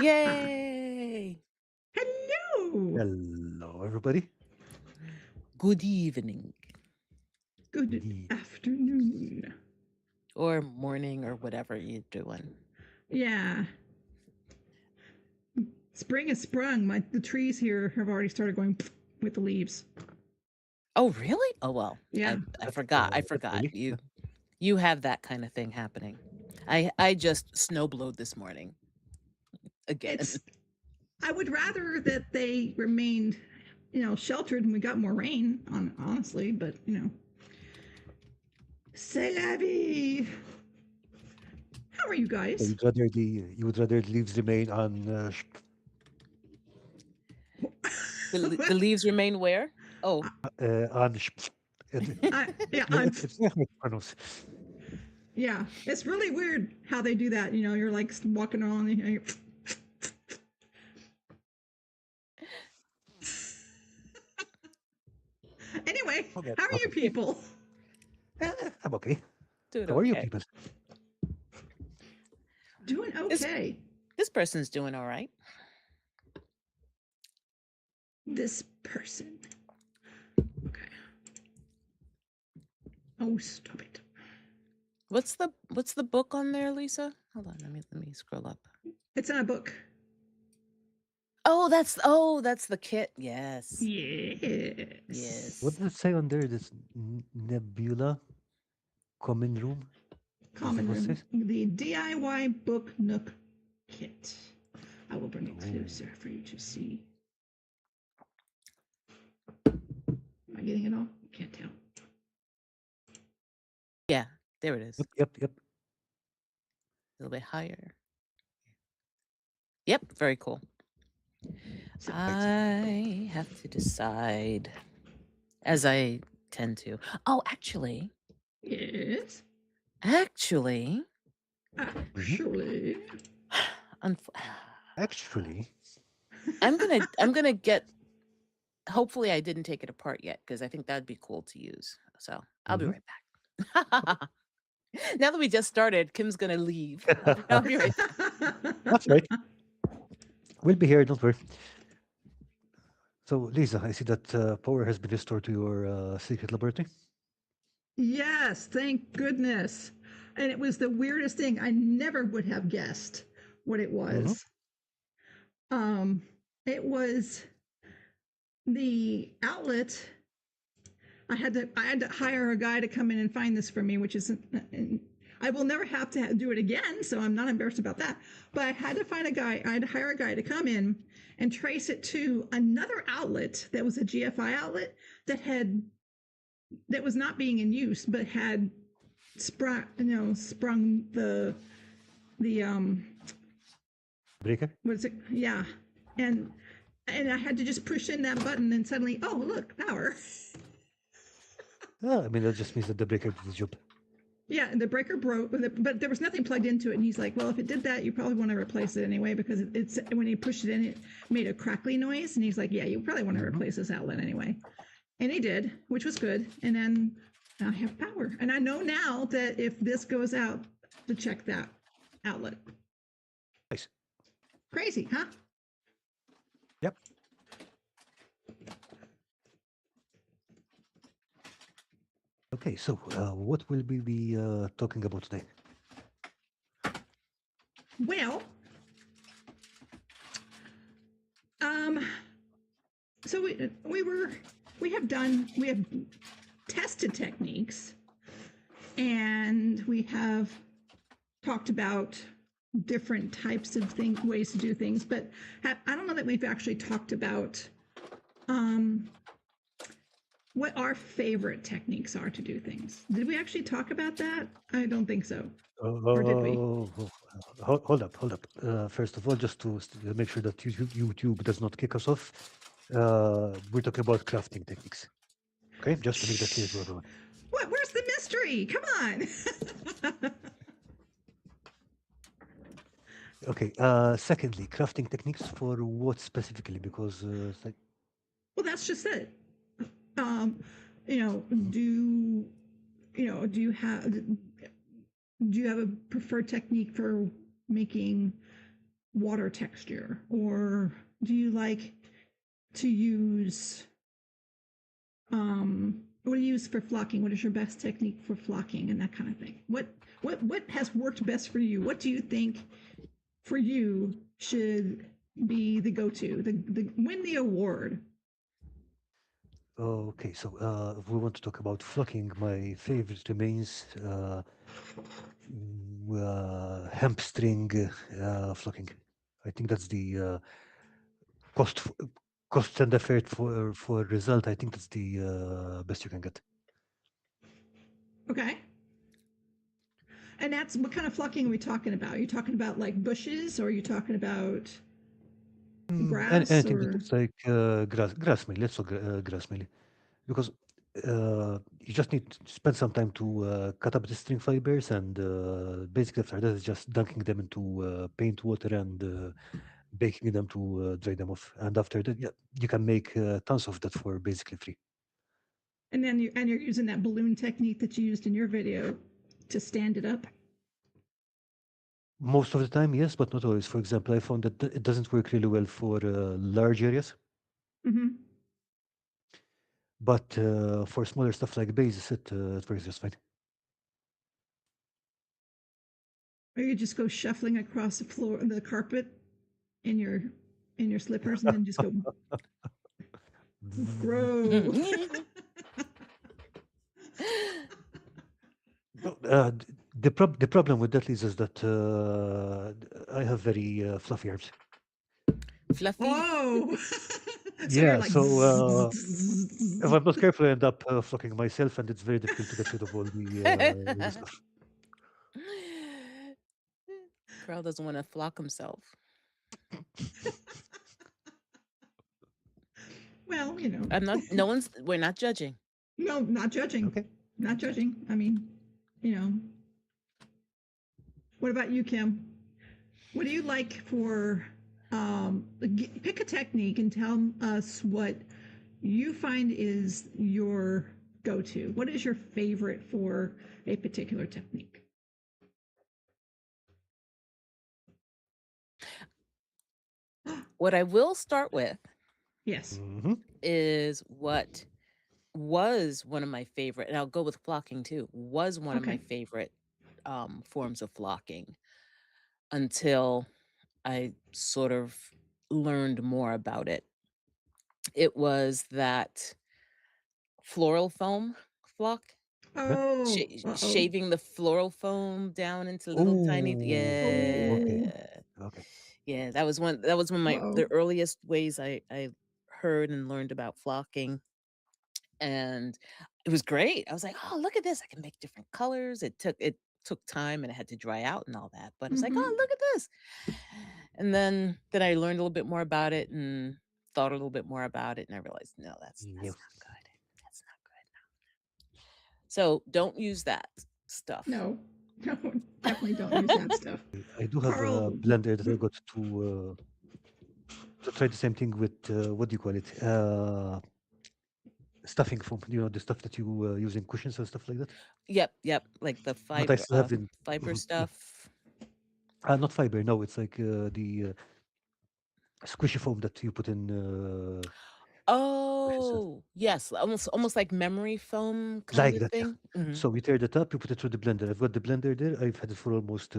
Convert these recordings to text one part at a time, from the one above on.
Yay! Hello. Hello, everybody. Good evening Good Indeed. afternoon. or morning or whatever you're doing. Yeah. Spring has sprung. The trees here have already started going with the leaves. Oh, really? Oh well. Yeah. I forgot. I That's forgot. early. You have that kind of thing happening. I just snowblowed this morning again. It's I would rather that they remained, sheltered and we got more rain, honestly, but C'est la vie. How are you So guys? you would rather the leaves remain on The leaves remain where? Oh, on Yeah, it's not hard to pronounce. yeah. It's really weird how they do that. You're like walking along and you're Anyway, Okay, how are you okay. people? I'm okay. doing How are you okay. people? Doing This okay. this person's doing all right. This person. Okay. Oh, stop it. What's the book on there, Lisa? Hold on, let me scroll up. It's in a book. Oh, that's the kit. Yes. Yes. Yes. What does it say on there? This Nebula Common Room? Common What it room. says? The DIY Book Nook Kit. I will bring it Ooh. closer for you to see. Am I getting it all? Can't tell. Yeah, there it is. Yep. A little bit higher. Yep, very cool. So, I have to decide, as I tend to. Oh, actually, yes. actually, Actually. Actually, I'm gonna get. Hopefully, I didn't take it apart yet because I think that'd be cool to use. So I'll be Mhm. right back. Now that we just started, Kim's gonna leave. I'll be right back. That's right. We'll be here. Don't worry. So, Lisa, I see that power has been restored to your secret laboratory. Yes, thank goodness. And it was the weirdest thing. I never would have guessed what it Mm-hmm. was. It was the outlet. I had to hire a guy to come in and find this for me, which isn't. I will never have to do it again, so I'm not embarrassed about that. But I had to find a guy. I had to hire a guy to come in and trace it to another outlet that was a GFI outlet that was not being in use, but had sprung the Breaker? what is it? Yeah, and I had to just push in that button, and suddenly, oh look, power. I mean, that just means that the breaker did the job. Yeah, and the breaker broke, but there was nothing plugged into it. And he's like, "Well, if it did that, you probably want to replace it anyway because it's when he pushed it in, it made a crackly noise." And he's like, "Yeah, you probably want to replace this outlet anyway." And he did, which was good. And then I have power, and I know now that if this goes out, to check that outlet. Nice. Crazy, huh? Yep. Okay, so what will we be talking about today? Well, so we have tested techniques, and we have talked about different types of ways to do things, but I don't know that we've actually talked about what our favorite techniques are to do things. Did we actually talk about that? I don't think so. Or did we? Hold up. First of all, just to make sure that YouTube does not kick us off, we're talking about crafting techniques. Okay, just to make that clear to everyone. What? Where's the mystery? Come on. Okay. Secondly, crafting techniques for what specifically? Because it's like, Well, that's just it. Do do you have a preferred technique for making water texture, or do you like to use what do you use for flocking? What is your best technique for flocking and that kind of thing? What has worked best for you? What do you think for you should be the go-to, the win the award? Okay, so if we want to talk about flocking, my favorite remains hemp string flocking. I think that's the cost cost and effort for result. I think that's the best you can get. Okay. And that's what kind of flocking are we talking about? Are you talking about like bushes, or are you talking about grass, Anything or? that's like grass mainly. Let's talk grass mainly, because you just need to spend some time to cut up the string fibers, and basically after that is just dunking them into paint water and baking them to dry them off. And after that, yeah, you can make tons of that for basically free. And then you're using that balloon technique that you used in your video to stand it up. Most of the time, yes, but not always. For example, I found that it doesn't work really well for large areas, Mm-hmm. but for smaller stuff like bases, it works just fine. Or you just go shuffling across the floor, the carpet, in your slippers, and then just go grow. No, the problem with that is that I have very fluffy arms. Fluffy. Whoa! So you're Yeah, like. so if I'm not careful, I end up flocking myself, and it's very difficult to get rid of all the stuff. Carl doesn't want to flock himself. Well, I'm not. No one's. We're not judging. no, not judging. Okay. Not judging. I mean, What about you, Kim? What do you like for? Pick a technique and tell us what you find is your go-to. What is your favorite for a particular technique? What I will start with Yes. Hmm. is what was one of my favorite, and I'll go with flocking too, was one of my Okay. favorite forms of flocking until I sort of learned more about it. It was that floral foam flock, Oh. Uh-oh. shaving the floral foam down into little tiny, Oh, okay, Oh. yeah. okay. Yeah, that was one of the Uh-oh. earliest ways I heard and learned about flocking, and it was great. I was like, "Oh, look at this. I can make different colors." It took time and it had to dry out and all that, but I was like, Mm-hmm. "Oh, look at this." And then I learned a little bit more about it and thought a little bit more about it, and I realized, "No, that's Yeah. not good. That's not good." So, don't use that stuff. No. No, definitely don't use that stuff. I do have a Carl. blender that I got to try the same thing with what do you call it? Stuffing foam. The stuff that you use in cushions and stuff like that. Yep, like the But I still have fiber yeah. stuff. Not fiber. No, it's like the squishy foam that you put in cushions. Oh, yes, almost like memory foam kind Like of that, yeah. thing. Mhm. So you tear that up, you put it through the blender. I've got the blender there. I've had it for almost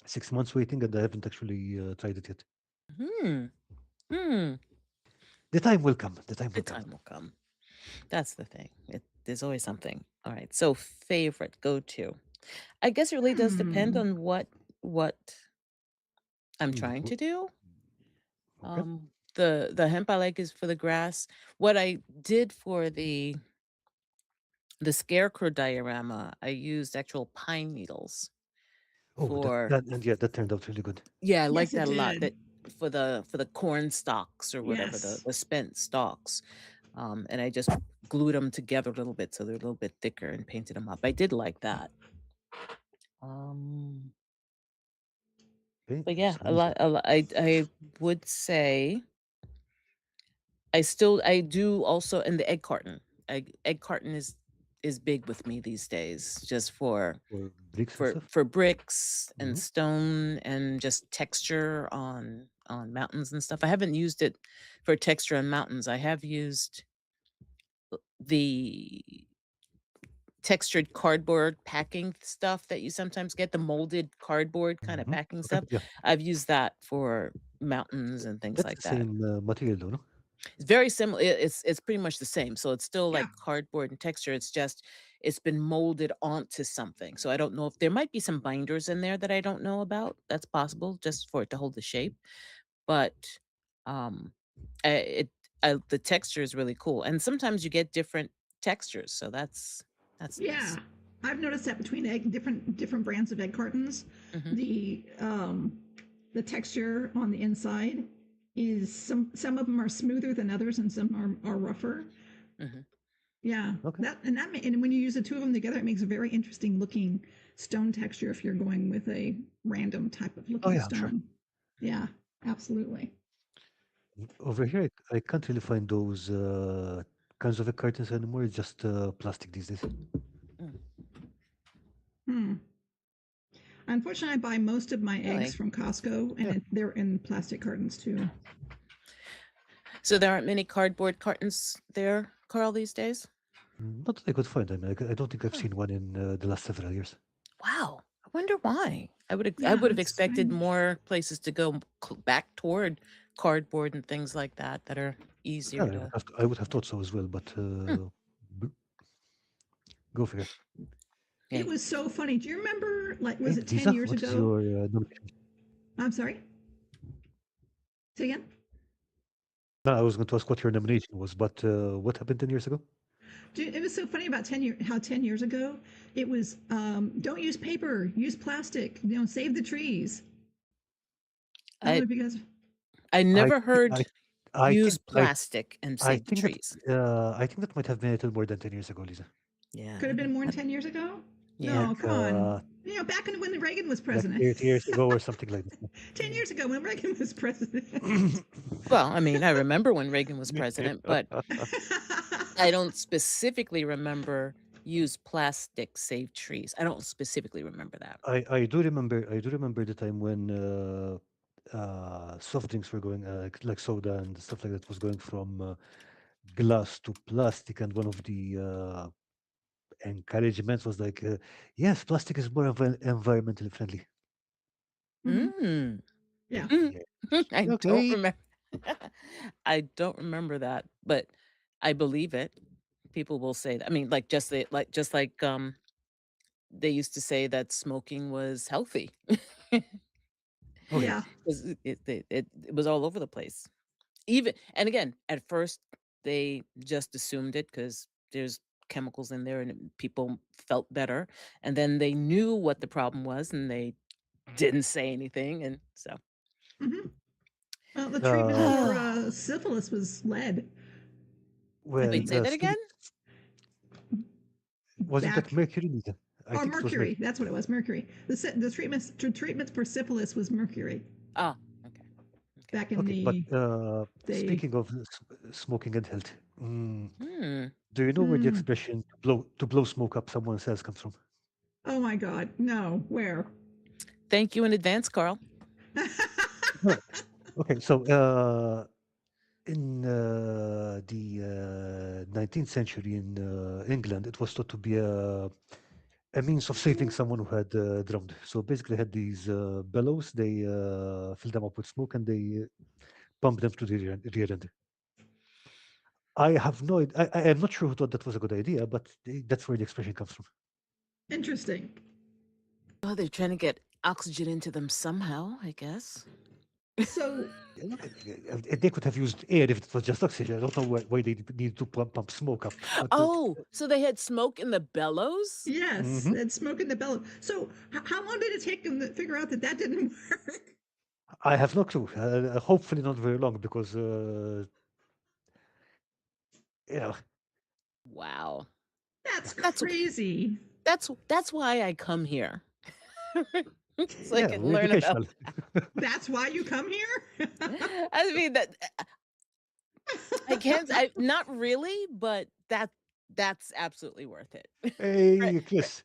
6 months waiting, and I haven't actually tried it yet. Hmm. Hmm. The time will come. The time The will come. time will come. That's the thing. There's always something. All right. So favorite go-to. I guess it really does depend Hmm. on what I'm Mm, trying to do. okay. The hemp I like is for the grass. What I did for the scarecrow diorama, I used actual pine needles Oh, that, for that and yeah, that turned out really good. yeah, I like Yes, it that a lot. did. That for the corn stalks or whatever, the Yes. the spent stalks. And I just glued them together a little bit so they're a little bit thicker and painted them up. I did like that. Um, Okay, but yeah, sounds good. a lot I would say I do also, and the egg carton. Egg carton is big with me these days, just or bricks and stuff. for bricks and Hmm. stone and just texture on mountains and stuff. I haven't used it for texture on mountains. I have used the textured cardboard packing stuff that you sometimes get, the molded cardboard kind of Hmm. packing Okay, stuff. yeah, I've used that for mountains and things that's like the that. same material, though, no? It's very similar. It's pretty much the same. So it's still Yeah. like cardboard and texture. It's just it's been molded onto something. So I don't know if there might be some binders in there that I don't know about. That's possible, just for it to hold the shape. But um, it the texture is really cool. And sometimes you get different textures, so that's nice. Yeah, I've noticed that between different brands of egg cartons, Hmm. the um, the texture on the inside is some of them are smoother than others, and some are rougher. Hmm. Yeah, Okay. and when you use the two of them together, it makes a very interesting looking stone texture if you're going with a random type of Oh looking yeah, I'm sure. stone. Yeah, absolutely. Over here, I can't really find those kinds of curtains anymore. It's just plastic these days. Mm, Hmm. Unfortunately, I buy most of my eggs really? from Costco, and Yeah. they're in plastic cartons too. So there aren't many cardboard cartons there, Carl, these days? Not that I could find. I mean, I don't think I've Huh. seen one in the last several years. Wow. I wonder why. I Yeah, would have it's expected strange. more places to go back toward cardboard and things like that are Yeah, easier to. I would have thought so as well, but Hmm, b- go figure. It yeah. was so funny. Do you remember, like, was Hey, it 10 Lisa, years what is ago? your nomination? I'm sorry? Say again? No, I was going to ask what your nomination was, but what happened 10 years ago? It was so funny about 10 years, how 10 years ago it was, don't use paper, use plastic, save the trees. I don't know I if you guys, I I never thi- I heard I use think plastic and I save the think that trees. I think that might have been a little more than 10 years ago, Lisa. Yeah, could have been more than 10 years ago? yeah. No, Like come on. Back when Reagan was like president. 30 years ago or something like 10 years ago when Reagan was president. that. Well, I mean, I remember when Reagan was president, but I don't specifically remember use plastic save trees. I don't specifically remember that. I do remember the time when soft drinks were going like soda and stuff like that was going from glass to plastic, and one of the encouragements was like, yes, plastic is more environmentally friendly. Hmm. Mm. Yeah. Yeah. I don't Okay. remember. I don't remember that, but I believe it. People will say that. I mean, just like they used to say that smoking was healthy. Oh yeah. Yeah. 'Cause it was all over the place. Even and again, at first they just assumed it because there's chemicals in there and people felt better. And then they knew what the problem was and they didn't say anything. And so Hmm. Well, the treatment Uh, for syphilis was lead. I well, wait, think say that again? wasn't that back Mercury, Lisa? I or think it was mercury. Mercury. That's what it was. Mercury. The treatments for syphilis was mercury Ah, okay. Okay. back in Okay, but the day. speaking of smoking and health, Hmm. do you know where the Hmm. expression to blow smoke up someone's ass comes from? Oh my God. No. Where? Thank you in advance, Carl. Huh. Okay, so in the 19th century in England, it was thought to be a means of saving someone who had drowned. So basically, had these bellows. They filled them up with smoke and they pumped them to the rear end. I have no. I am not sure who thought that was a good idea, but that's where the expression comes from. Interesting. Oh, they're trying to get oxygen into them somehow, I guess. So Yeah, look, they could have used air if it was just oxygen. I don't know why they need to pump smoke up. But Oh, so they had smoke in the bellows? yes, mhm. it's smoke in the bellow. So how long did it take them to figure out that that didn't work? I have no clue. Hopefully not very long because you know, Wow. That's That's crazy. that's why I come here. So I yeah, can we're learn about educational. That's why you come here? I mean that I can't I not really, but That's absolutely worth it. Right, Hey, right. Chris.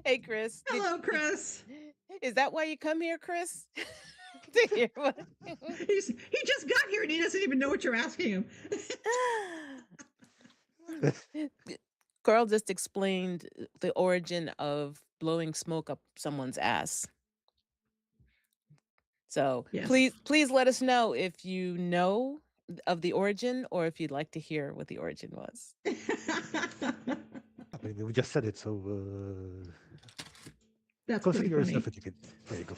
Hey, Chris, Hello, did Chris. is that why you come here, Chris? To hear what He just got here and he doesn't even know what you're asking him. Carl just explained the origin of blowing smoke up someone's ass. So Yes. please let us know if you know of the origin or if you'd like to hear what the origin was. I mean, we just said it, so That's pretty consider funny. yourself educated. There you go.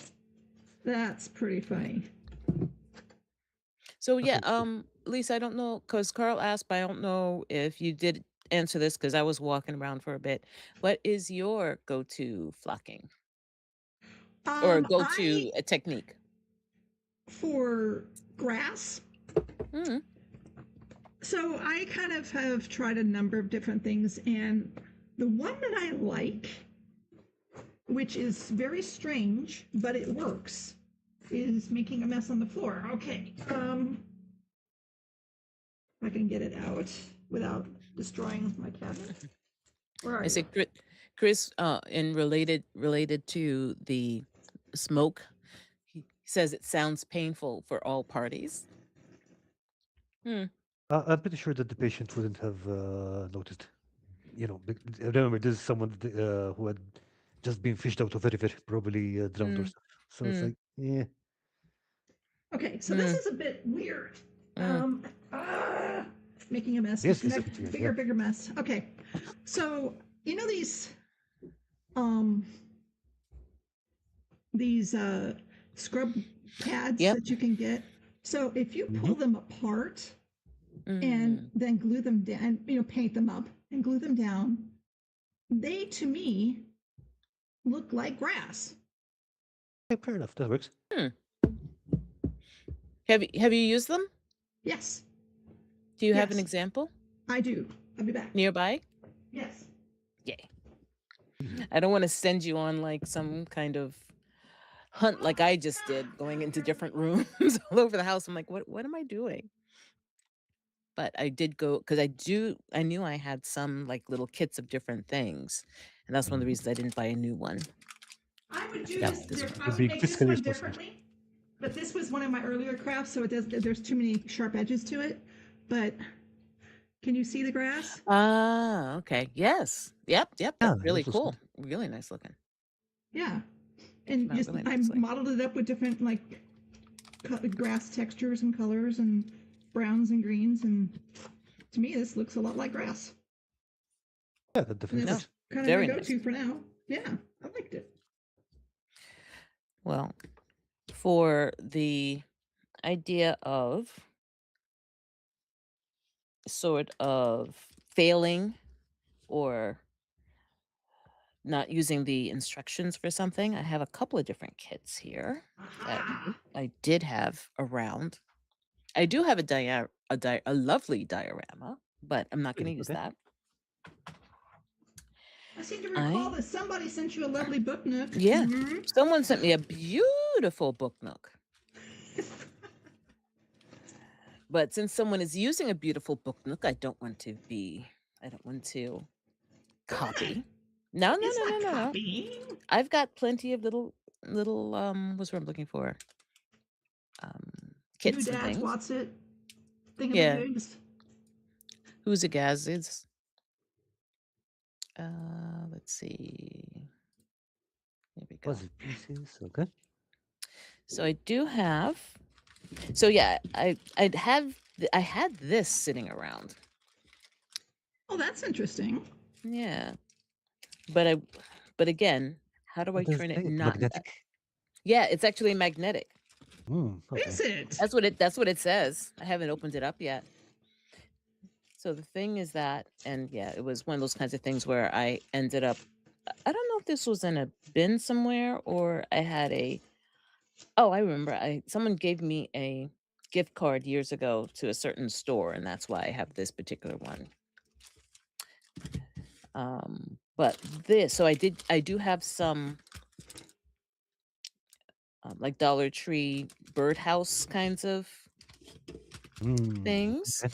That's pretty funny. So yeah, Okay, so Lisa, I don't know because Carl asked, but I don't know if you did answer this because I was walking around for a bit. What is your go-to flocking or I go-to technique? for grass. Mm, So I kind of have tried a number of different things, and the one that I like, which is very strange, but it works, is making a mess on the floor. Okay. If I can get it out without destroying my cabinet. Where are I you? say, Chris, and related to the smoke, he says it sounds painful for all parties. Hmm. I'm pretty sure that the patient wouldn't have noticed. Remember, this is someone who had just been fished out of a river, probably drowned or Mm, stuff. So it's mm, like, yeah, Okay, so this mm, is a bit weird. mm. Um, ah, making a mess, yes, just it's a make bit weird. bigger, Yeah. bigger mess. Okay, so you know um these scrub pads Yep. that you can get. So if you Hmm. pull them apart and Mm. then glue them down, paint them up and glue them down, they to me look like grass. Okay, fair enough. That works. Hmm. Have you used them? Yes, Do you have an yes, example I do. I'll be back. nearby? Yes. Yay. Easy. I don't want to send you on like some kind of hunt like I just did, going into different rooms all over the house. I'm like, what am I doing? But I did go because I knew I had some like little kits of different things. And that's one of the Mhm. reasons I didn't buy a new one. I would I do Yeah, forgot this. what this one I you're was. would being make this fiscally one responsible. differently, but this was one of my earlier crafts, so there's too many sharp edges to it. But can you see the grass? Ah, okay. Yes. Yep. Yeah, That's it really looks cool. good. Really nice looking. Yeah, Came and out just really I nicely. modeled it up with different like grass textures and colors and browns and greens, and to me this looks a lot like grass. Yeah, that And definitely No, that's does. kind of my very nice. go-to for now. Yeah, I liked it. Well, for the idea of sort of failing or not using the instructions for something, I have a couple of different kits here that Aha! I did have around. I do have a lovely diorama, but I'm not going Really? to use Okay. that. I seem to recall I that somebody sent you a lovely book nook. Yeah, Mm-hmm. someone sent me a beautiful book nook. But since someone is using a beautiful book nook, I don't want to copy. No, no, It's no, no, not no, no. copying. I've got plenty of little what's what I'm looking for? Kits and Doodads, things. what's it? Yeah, Thingamajigs. who's a gazes? Let's see. Here we go. Puzzle pieces. Okay. So I do have. So yeah, I had this sitting around. Oh, that's interesting. Yeah, but but again, how do I What does turn it it say? not that? Magnetic. Yeah, it's actually magnetic. Okay. Is it? That's what it says. I haven't opened it up yet. So the thing is that, and yeah, it was one of those kinds of things where I ended up. I don't know if this was in a bin somewhere or I had a. Oh, I remember. Someone gave me a gift card years ago to a certain store, and that's why I have this particular one. But so I do have some like Dollar Tree birdhouse kinds of things. Okay.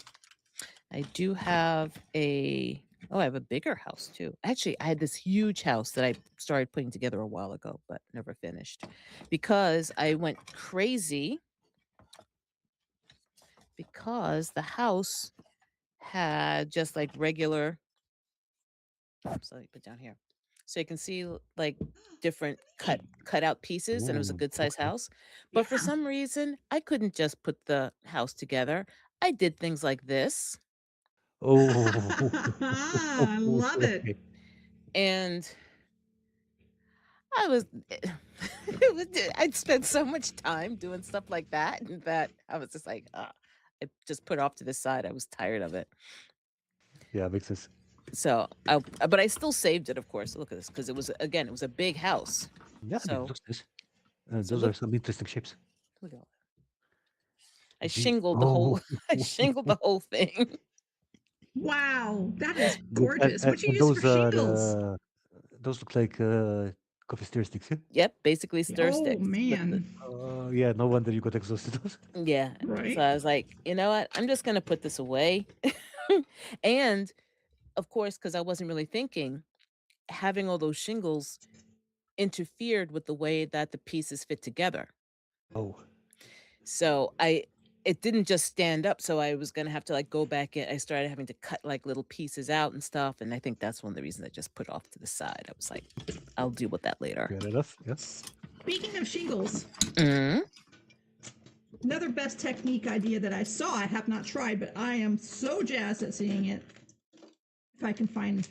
I do have a Oh, I have a bigger house too. Actually, I had this huge house that I started putting together a while ago, but never finished because I went crazy because the house had just like regular. So let me put down here. So you can see like different cut out pieces, and it was a Ooh, good size okay. house. But for Yeah. some reason, I couldn't just put the house together. I did things like this, Oh, I love it. okay. and I was it was I'd spent so much time doing stuff like that, and that I was just like, I just put it off to the side. I was tired of it. Yeah, makes sense. So, but I still saved it, of course. Look at this, because it was a big house. Yeah, I mean, it So, looks nice. so Those look, are some interesting shapes. look at all I Gee, shingled the whole oh, I shingled the whole thing. Wow, that is good. gorgeous. What you And use for shingles? those look like coffee stir sticks, yeah? Yep, basically stir Oh sticks with the man, Yeah, no wonder you got exhausted. yeah. So right? I was like, you know what? I'm just gonna put this away. And of course, because I wasn't really thinking, having all those shingles interfered with the way that the pieces fit together. Oh, So it didn't just stand up, so I was gonna have to, like, go back in. I started having to cut, like, little pieces out and stuff, and I think that's one of the reasons I just put off to the side. I was like, "I'll deal with that later." fair enough. Yeah. Speaking of shingles, Mhm. another best technique idea that I saw, I have not tried, but I am so jazzed at seeing it. If I can find,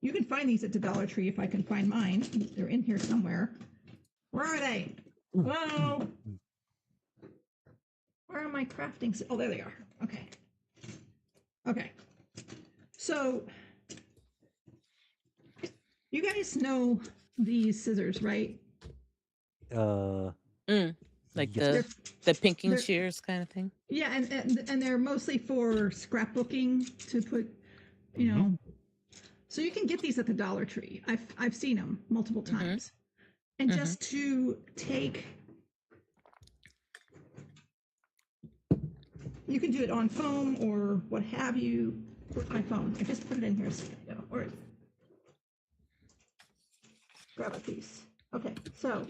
you can find these at the Dollar Tree if I can find mine. They're in here somewhere. Where are they? Hello? Where are my crafting? Oh, there they are. Okay. Okay. So, you guys know these scissors, right? Uh, Mm. Like yes. the pinking They're shears kinda thing? yeah, and they're mostly for scrapbooking to put, you Mm-hmm. know. So you can get these at the Dollar Tree. I've seen them multiple Mhm, times. And mhm. just to take, you can do it on foam or what have you. Where's my phone? I just put it in here a second ago. Or grab a piece. Okay, so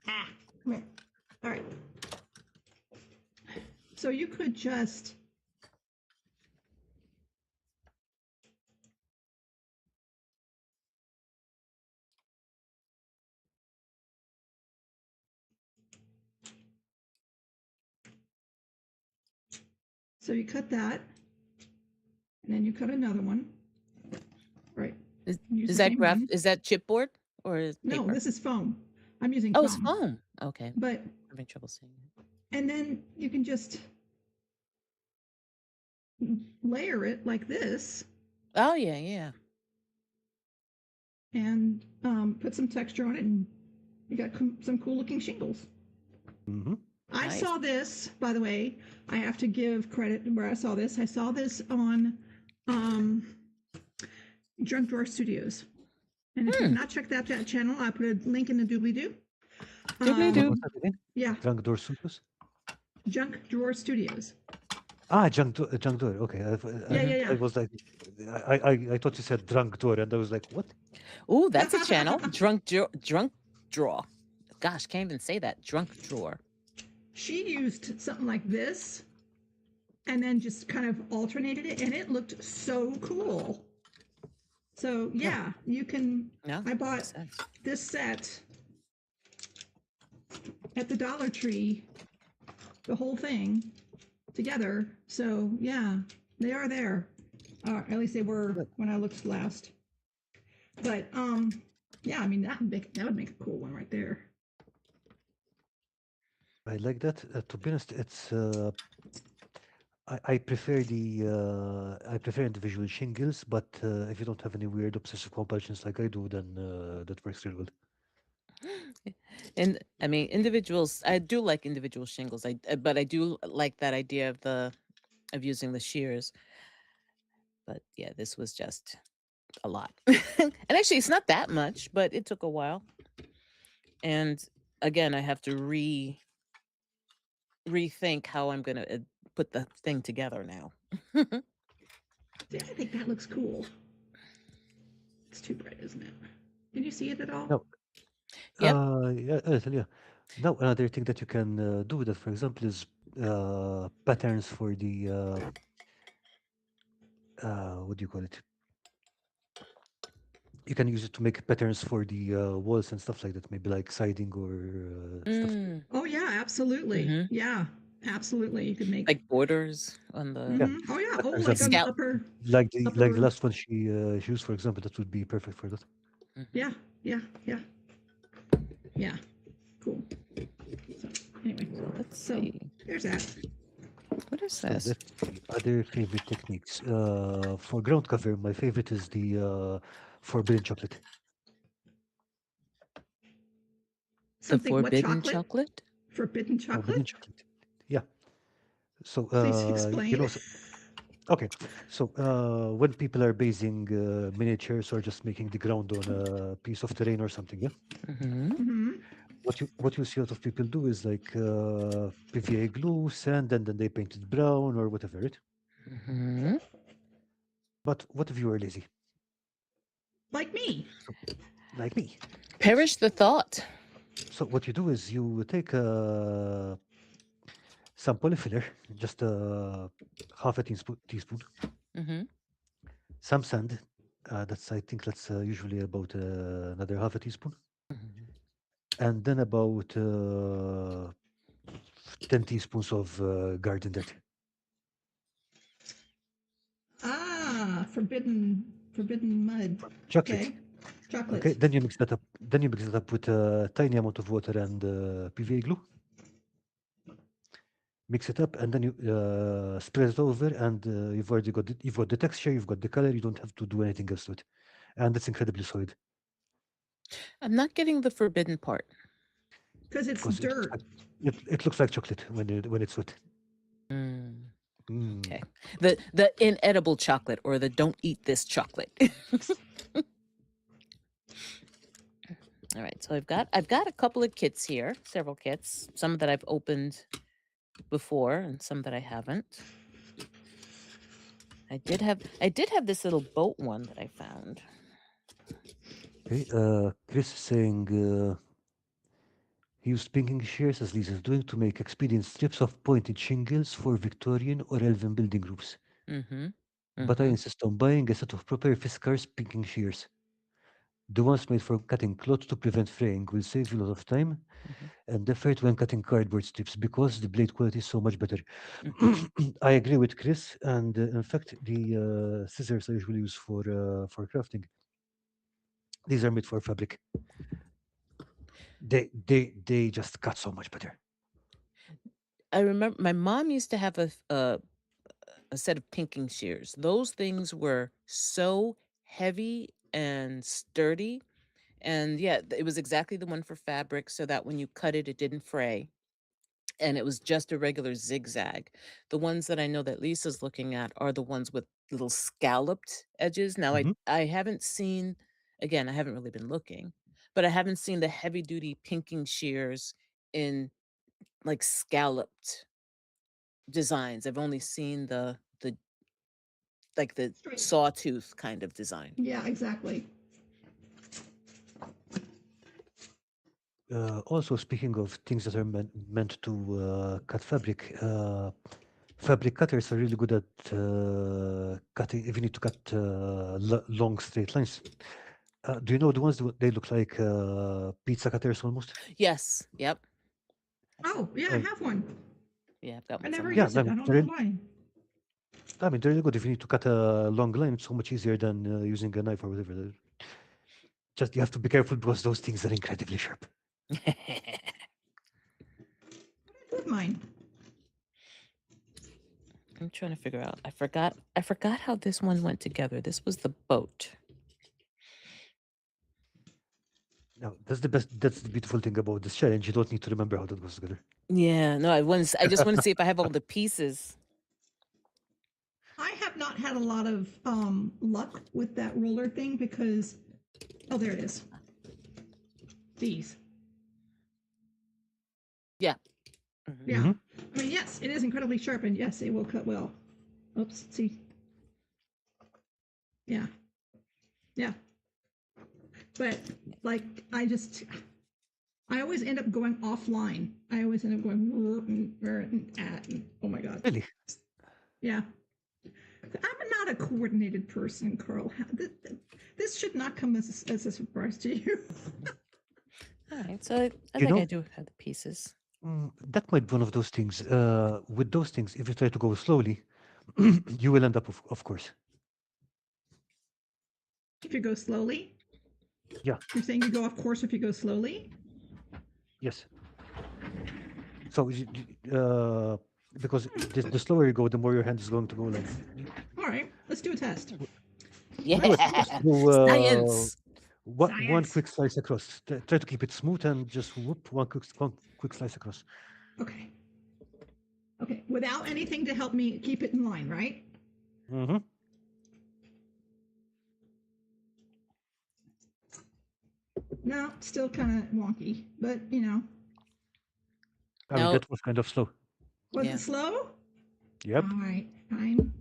come here. All right. So you could just so you cut that, and then you cut another one. Right. Is Use is the that same graph one. is that chipboard or is No, paper? this is foam. I'm using Oh, it's foam. foam. Okay. But Having trouble seeing it. and then you can just layer it like this Oh, yeah, yeah. and put some texture on it, and you got some cool looking shingles. Mm-hmm. I Nice. saw this, by the way. I have to give credit where I saw this. I saw this on um, Drunk Drawer Studios. And if you've Hmm. not checked out that channel, I put a link in the doobly doo. What Doobly-doo. was that again? Yeah, Drunk door suitos? Junk Drawer Studios. Ah, junk door. Okay, Yeah, Mhm. yeah, I yeah. was like, I thought you said drunk door, and I was like, what? Ooh, that's a channel. Drunk draw. Gosh, can't even say that. Drunk drawer. She used something like this and then just kind of alternated it, and it looked so cool. So yeah, you can. Yeah, I bought makes sense. this set at the Dollar Tree, the whole thing together. So yeah, they are there. At least they were Good. when I looked last. But yeah, I mean that would make a cool one right there. I like that. To be honest, it's I prefer I prefer individual shingles, but if you don't have any weird obsessive compulsions like I do, then that works real good. And I mean, individuals. I do like individual shingles. But I do like that idea of using the shears. But yeah, this was just a lot. And actually, it's not that much, but it took a while. And again, I have to rethink how I'm gonna put the thing together now. See, I think that looks cool. It's too bright, isn't it? Can you see it at all? Now, Yep. yeah, a little, yeah. Now, another thing that you can do with that, for example, is patterns for the what do you call it? You can use it to make patterns for the walls and stuff like that, maybe like siding or stuff. Mm. Oh yeah, absolutely. Hmm. Yeah, absolutely. You could make. Like borders on the Yeah, Oh yeah. Oh, for like example, on the scout. like the upper. last one she used, for example, that would be perfect for that. Hmm. Yeah, yeah, yeah, yeah. Cool. So anyway, So let's so see. there's that. What is So this? let's see. Other favorite techniques. For ground cover, my favorite is the forbidden chocolate. The Something. What forbidden chocolate? chocolate? Forbidden Forbidden chocolate. chocolate. Yeah. So Please you explain. know, okay. So when people are basing miniatures or just making the ground on a piece of terrain or something, yeah. Hmm. Mm-hmm. What you see a lot of people do is like PVA glue, sand, and then they paint it brown or whatever it. Hmm. But what if you are lazy? Like me. So, like me. Perish the thought. So what you do is you take some polyfiller, just half a teaspoon, Hmm. some sand. That's I think that's usually about another half a teaspoon, and then about 10 teaspoons of garden dirt. Forbidden mud. Chocolate. Okay. Okay, Chocolates. then you mix that up. Then you mix it up with a tiny amount of water and PVA glue. Mix it up, and then you spread it over, and you've got the texture, you've got the color. You don't have to do anything else to it, and it's incredibly solid I'm not getting the forbidden part. Because it's because dirt. it looks like chocolate when it's wet. Mm. Mm. Okay. The inedible chocolate or the don't eat this chocolate. All right. So I've got a couple of kits here, several kits, some that I've opened before and some that I haven't. I did have this little boat one that I found. Okay, Chris is saying he used pinking shears as Lisa's doing to make expedient strips of pointed shingles for Victorian or Elven building groups. Mm-hmm. But I Mm-hmm. insist on buying a set of proper Fiskars pinking shears. The ones made for cutting cloth to prevent fraying will save you a lot of time Mm-hmm. and effort when cutting cardboard strips because the blade quality is so much better. Mm-hmm. I agree with Chris, and in fact, the scissors I usually use for crafting, these are made for fabric. They just cut so much better. I remember my mom used to have a set of pinking shears. Those things were so heavy and sturdy. And yeah, it was exactly the one for fabric so that when you cut it, it didn't fray. And it was just a regular zigzag. The ones that I know that Lisa's looking at are the ones with little scalloped edges. Now, Hmm. I haven't seen, again, I haven't really been looking, but I haven't seen the heavy duty pinking shears in like scalloped designs. I've only seen the like the Straight. sawtooth kind of design. Yeah, exactly. Also, speaking of things that are meant to cut fabric, fabric cutters are really good at cutting if you need to cut long straight lines. Do you know the ones that they look like pizza cutters almost? Yes. Yep. Oh, yeah, I Uh, have one. Yeah, I've got I one never somewhere. yeah, use it. I don't know why. I mean, they're really good if you need to cut a long line. It's so much easier than using a knife or whatever. Just you have to be careful because those things are incredibly sharp. With mine. I'm trying to figure out. I forgot how this one went together. This was the boat. Now, that's the best. That's the beautiful thing about this challenge. You don't need to remember how that goes together. Yeah, no, I just want to see if I have all the pieces. I have not had a lot of luck with that roller thing because, oh, there it is. These. Yeah. Mhm. Yeah. Hmm. I mean, yes, it is incredibly sharp, and yes, it will cut well. Oops. See. Yeah. Yeah. But like, I always end up going offline. I always end up going oh my god. Really? Yeah. I'm not a coordinated person, Carl. This should not come as a surprise to you. All right. So I You think I know, do have the pieces. that might be one of those things. With those things, if you try to go slowly, you will end up, of course. If you go slowly, Yeah. you're saying you go off course if you go slowly? Yes. So, because the slower you go, the more your hand is going to go. Like, All right, let's do a test. Yeah. do it. Just do Science. one Science. quick slice across. Try to keep it smooth and just whoop one quick slice across. Okay. Okay, without anything to help me keep it in line, right? Mm-hmm. No, still kind of wonky, but you know. I mean, No. that was kind of slow. Was Yeah. it slow? Yep. All right, fine.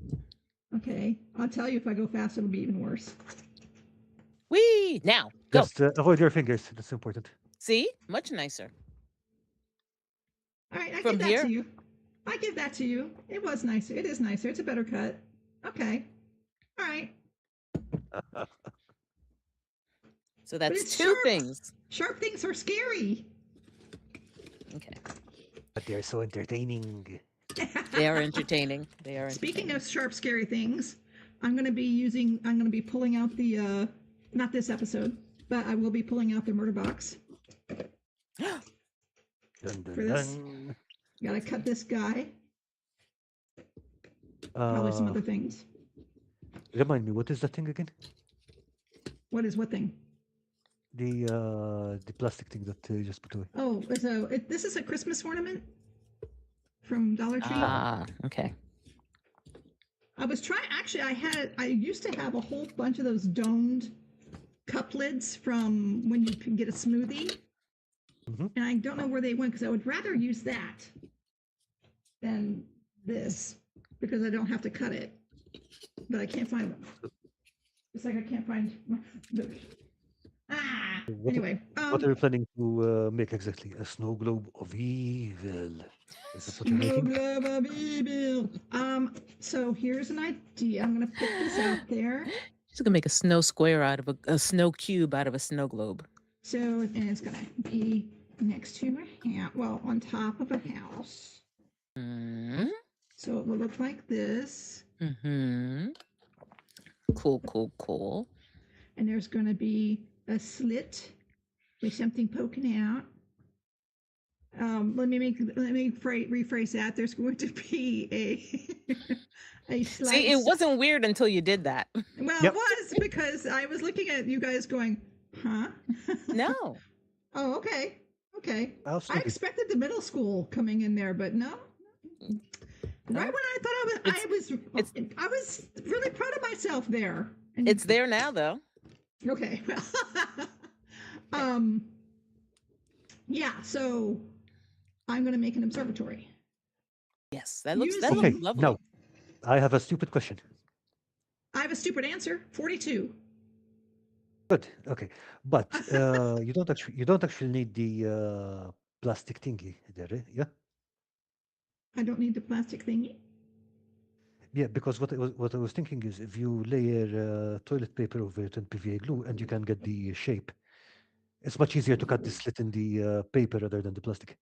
Okay, I'll tell you if I go fast, it'll be even worse. Whee! Now go. Just avoid your fingers. That's important. See, much nicer. All right, I From give that here? to you. I give that to you. It was nicer. It is nicer. It's a better cut. Okay. All right. So that's it's two sharp. things. Sharp things are scary. Okay. But they're so entertaining. They are entertaining. They are Speaking entertaining. of sharp, scary things, I'm going to be pulling out the, not this episode, but I will be pulling out the murder box. Dun, dun, For this. dun. Got to cut this guy. Probably some Uh, other things. Remind me, what is that thing again? What thing? The plastic thing that you just put away. Oh, this is a Christmas ornament from Dollar Tree. Ah, okay. I was trying. Actually, I used to have a whole bunch of those domed cup lids from when you can get a smoothie, Mhm. and I don't know where they went because I would rather use that than this because I don't have to cut it. But I can't find them. It's like I can't find. What, Anyway, what are you planning to make exactly? A snow globe of evil? Is that what you're making? So here's an idea. I'm gonna put this out there. She's gonna make a snow square out of a snow cube out of a snow globe. So and it's gonna be next to a house. Well, on top of a house. Mm-hmm. So it will look like this. Mm-hmm. Cool, cool, cool. And there's gonna be a slit with something poking out. Let me rephrase that. There's going to be a slice. See, it wasn't weird until you did that. Well, Yep. it was because I was looking at you guys going, huh? No. Oh, okay. Okay. I Absolutely. expected the middle school coming in there, but no. No. Right when I thought I was really proud of myself there. And It's there now, though. okay. Yeah, so I'm gonna make an observatory. Yes, that looks Okay, lovely. now I have a stupid question. I have a stupid answer. 42. Good. Okay, but you don't actually need the plastic thingy there, eh? Yeah. I don't need the plastic thingy. Yeah, because what I was thinking is if you layer toilet paper over it and PVA glue, and you can get the shape, it's much easier to cut the slit in the paper rather than the plastic.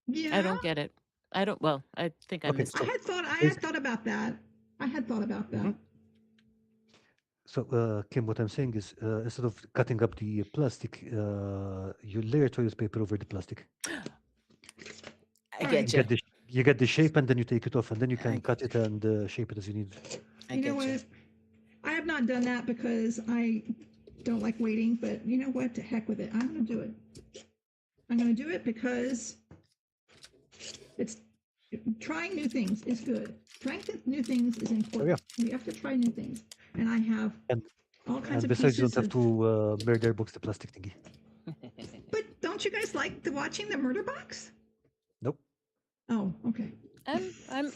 Yeah. I don't get it. I don't. Well, I think I Okay, missed I it. had Basic- thought about that. I had thought about that. Mhm. So, Kim, what I'm saying is instead of cutting up the plastic, you layer toilet paper over the plastic. I All get right. you. You get the shape, and then you take it off, and then you can I- cut it and shape it as you need. I You know get you. what? I have not done that because I don't like waiting, but you know what? To heck with it. I'm going to do it. I'm going to do it because it's trying new things is good. Trying new things is important. We have to try new things. And I have And- all kinds And of besides, you pieces don't have to murder box the plastic thingy. But don't don't you guys like the watching the murder box? Nope. Oh, okay. I'm I'm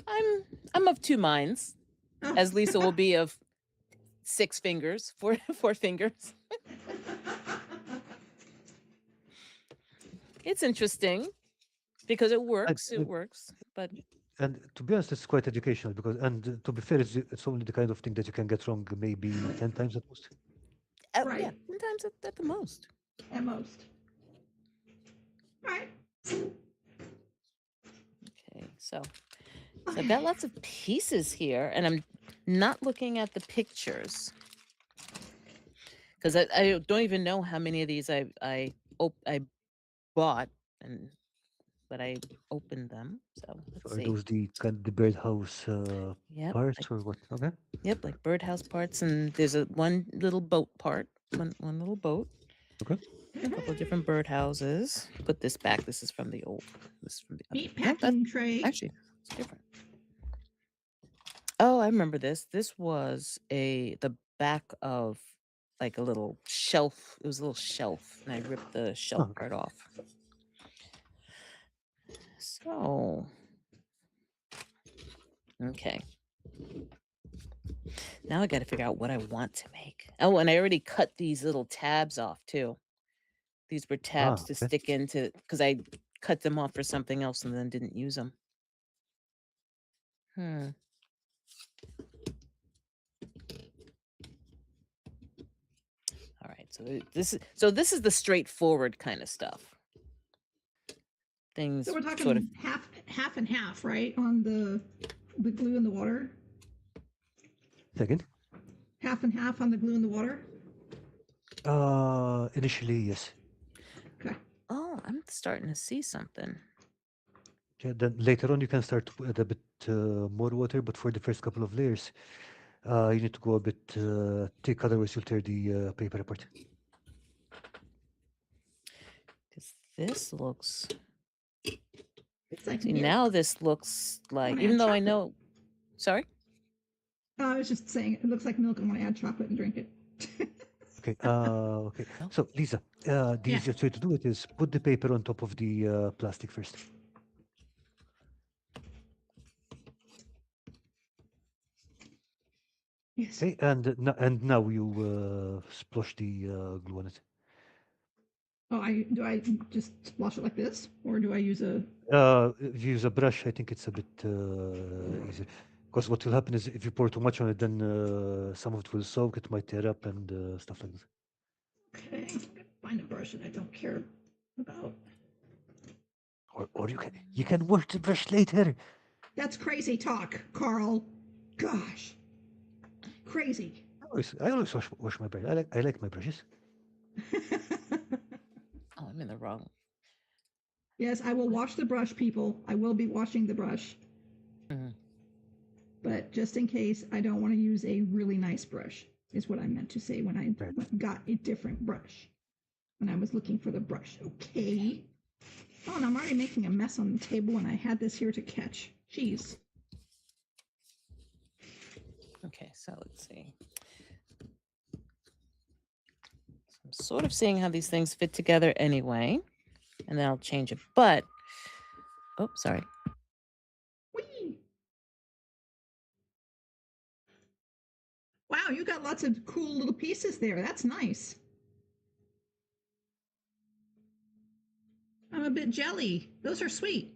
I'm I'm of two minds, Oh. as Lisa will be of six fingers, four fingers. It's interesting because it And, works. It works, but and to be honest, it's quite educational because, and to be fair, it's only the kind of thing that you can get wrong maybe 10 times at most. yeah, Right. sometimes at the most. At most. All right. Okay, so I've got lots of pieces here, and I'm not looking at the pictures because I don't even know how many of these I bought, and but I opened them. So So let's are see. those the kind of the birdhouse Yep, parts or what? Okay. like birdhouse parts, and there's a one little boat part, one little boat, Okay. a couple of different birdhouses. Put this back. This is from the old. This is from the other. Meat No, that's packing tray. actually it's different. Oh, I remember this. This was the back of like a little shelf. It was a little shelf, and I ripped the Oh, shelf okay. part off. So, okay. Now I got to figure out what I want to make. Oh, and I already cut these little tabs off too. These were tabs to Okay. stick into because I cut them off for something else and then didn't use them. Hmm. All right. This is the straightforward kind of stuff. Things So we're sort of talking half and half, right? On the glue and the water. Second. Half and half on the glue and the water. Initially, yes. Okay. Oh, I'm starting to see something. Yeah, then later on you can start to add a bit more water, but for the first couple of layers, you need to go a bit thick, otherwise you'll tear the paper apart. Because this looks. It's like See, milk. now this looks like, Wanna even add though I chocolate. know. Sorry? I was just saying, it looks like milk. I want to add chocolate and drink it. Okay. Okay. No? So Lisa, the Yeah. easiest way to do it is put the paper on top of the plastic first. Yes. Okay, and now you splosh the glue on it. Oh, do I just splash it like this, or do I use a? If you use a brush, I think it's a bit easier. Because what will happen is if you pour too much on it, then some of it will soak, it might tear up and stuff like that. Okay, I'm gonna find a brush that I don't care about. Or you can wash the brush later. That's crazy talk, Carl. Gosh, crazy. I always wash my brush. I like my brushes. Oh, I'm in the wrong. Yes, I will wash the brush, people. I will be washing the brush. Mhm. But just in case, I don't want to use a really nice brush, is what I meant to say when I Right. got a different brush. When I was looking for the brush. Okay. Oh, and I'm already making a mess on the table and I had this here to catch. Jeez. Okay, so let's see. So I'm sort of seeing how these things fit together anyway, and then I'll change it. But, oh, sorry. Whee! Wow, you got lots of cool little pieces there. That's nice. I'm a bit jelly. Those are sweet.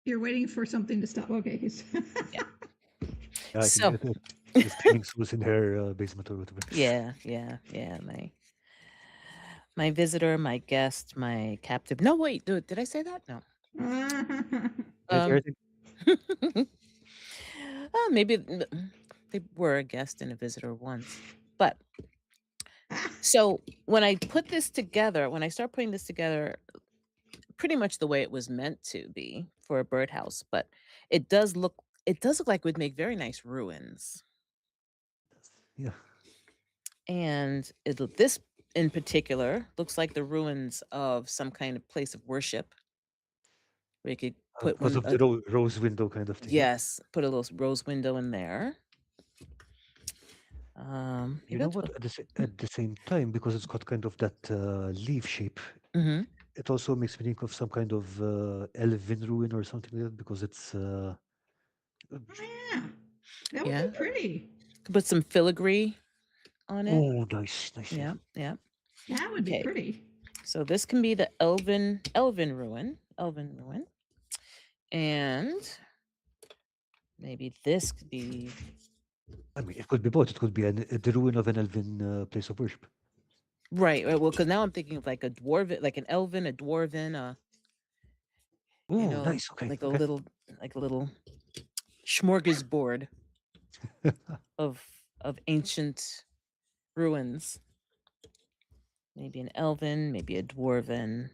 You're waiting for something to stop. Okay. Yeah. I So, think the streaming was in her basement or whatever. yeah. My visitor, my guest, my captive. No, wait, did I say that? No. Yes, Um, everything. maybe they were a guest and a visitor once. But so when I put this together, when I start putting this together, pretty much the way it was meant to be for a birdhouse, but it does look like it would make very nice ruins. Yeah. And this in particular looks like the ruins of some kind of place of worship where you could put Because one of the rose window kind of thing. Yeah. yes, put a little rose window in there. You Maybe know I'll what? do it. At the same time, because it's got kind of that leaf shape, Mm-hmm. it also makes me think of some kind of elven ruin or something like that because it's Oh yeah, that would be Yeah. pretty. Could put some filigree on it. oh, nice, nice, yeah. Yeah. Yeah. That would be Okay. pretty. So this can be the elven ruin, and maybe this could be I mean, it could be both. It could be the ruin of an elven place of worship. right. Right. Well, because now I'm thinking of like a dwarven, like an elven, a dwarven, Oh, nice. Okay, like okay. a little smorgasbord of ancient ruins. Maybe an elven, maybe a dwarven.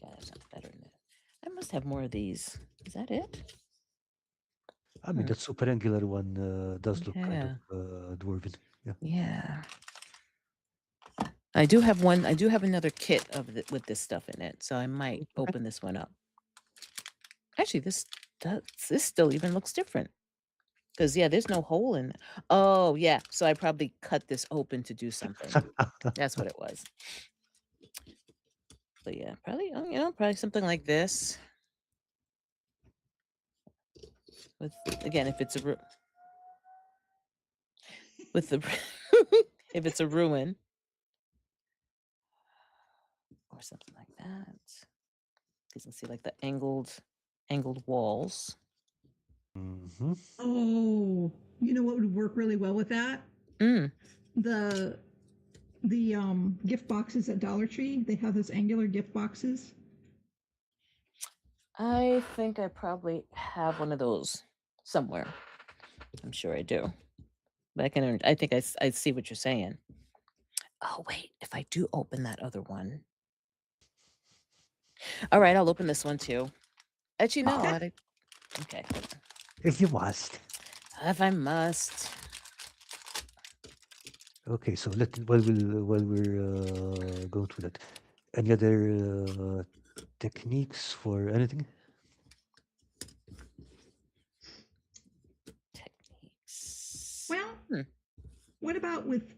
Yeah, that's not better than that. I must have more of these. Is that it? I mean, Hmm. that super angular one does look kind of Yeah. dwarven. Yeah. Yeah. I do have one. I do have another kit with this stuff in it, so I might Okay. open this one up. Actually, this still even looks different because yeah, there's no hole in. Oh yeah, so I probably cut this open to do something. That's what it was. But yeah, probably probably something like this. With again, if it's with the if it's a ruin or something like that. You can see like the angled walls. hmm Oh, you know what would work really well with that? Mm. The gift boxes at Dollar Tree. They have those angular gift boxes. I think I probably have one of those somewhere. I'm sure I do. But I think I see what you're saying. Oh, wait, if I do open that other one. All right, I'll open this one too. Actually, no. Oh, Okay. if you must. If I must. Okay, so while we're going through that, any other techniques for anything? Techniques. Well, Hmm. what about with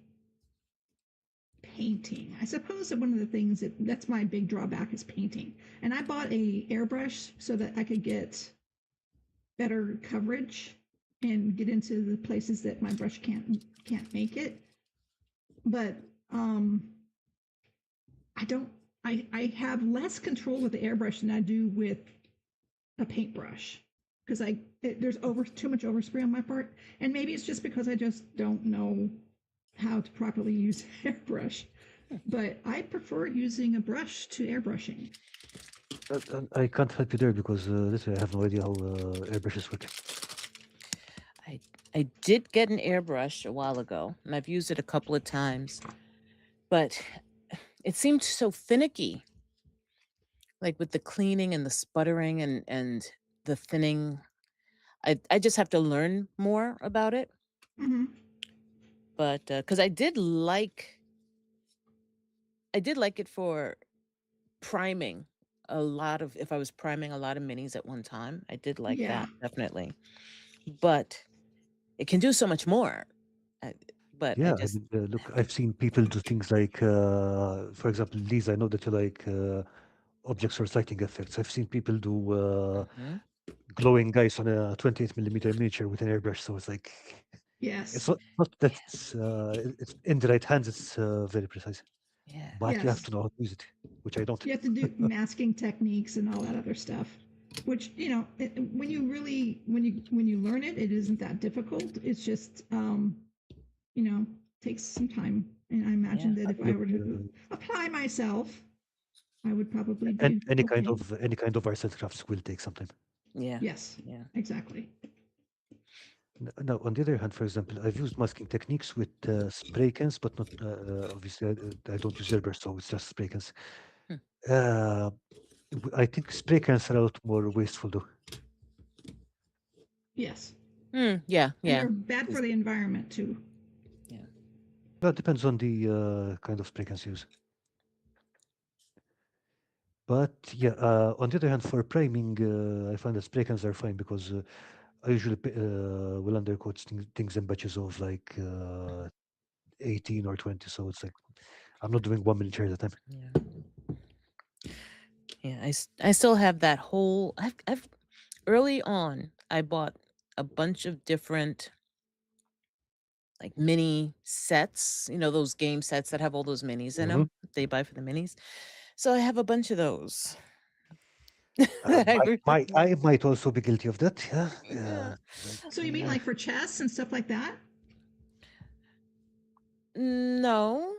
painting? I suppose that one of the things that's my big drawback is painting. And I bought a airbrush so that I could get better coverage and get into the places that my brush can't make it. But I don't. I have less control with the airbrush than I do with a paintbrush because there's too much overspray on my part, and maybe it's just because I just don't know how to properly use airbrush. But I prefer using a brush to airbrushing. I can't help you there because literally I have no idea how airbrushes work. I did get an airbrush a while ago, and I've used it a couple of times, but it seemed so finicky, like with the cleaning and the sputtering and the thinning. I just have to learn more about it. Mm-hmm. But because I did like it for priming if I was priming a lot of minis at one time. I did like Yeah. that definitely, but it can do so much more. I, but I Yeah, I just mean, look, I've seen people do things like, for example, Lisa, I know that you like object source lighting effects. I've seen people do Mhm. glowing guys on a 28 millimeter miniature with an airbrush. So it's like, it's Yes. not that Yeah, it's in the right hands. It's very precise, yeah, but you have Yes. to know how to use it, which I don't. You have to do masking techniques and all that other stuff. Which when you learn it, it isn't that difficult. It's just takes some time. And I yeah, imagine that if I Look, were to apply myself, I would probably and do okay. any kind of arts and crafts will take some time. yeah, Yes, yeah. exactly. Now, on the other hand, for example, I've used masking techniques with spray cans, but not obviously. I don't use airbrush, so it's just spray cans. Hmm. Uh, I think spray cans are a lot more wasteful, though. Yes, Yeah, and yeah, they're bad for the environment too. yeah. Well, it depends on the kind of spray cans you use. But yeah, on the other hand, for priming, I find that spray cans are fine because I usually will undercoat things in batches of like 18 or 20. So it's like I'm not doing 1 miniature at a time. Yeah. Yeah, I still have that whole I've early on, I bought a bunch of different like mini sets, those game sets that have all those minis in Hmm. them. They buy for the minis. So I have a bunch of those. that I really I might also be guilty of that. Yeah. yeah. Like, So you mean like for chess and stuff like that? No.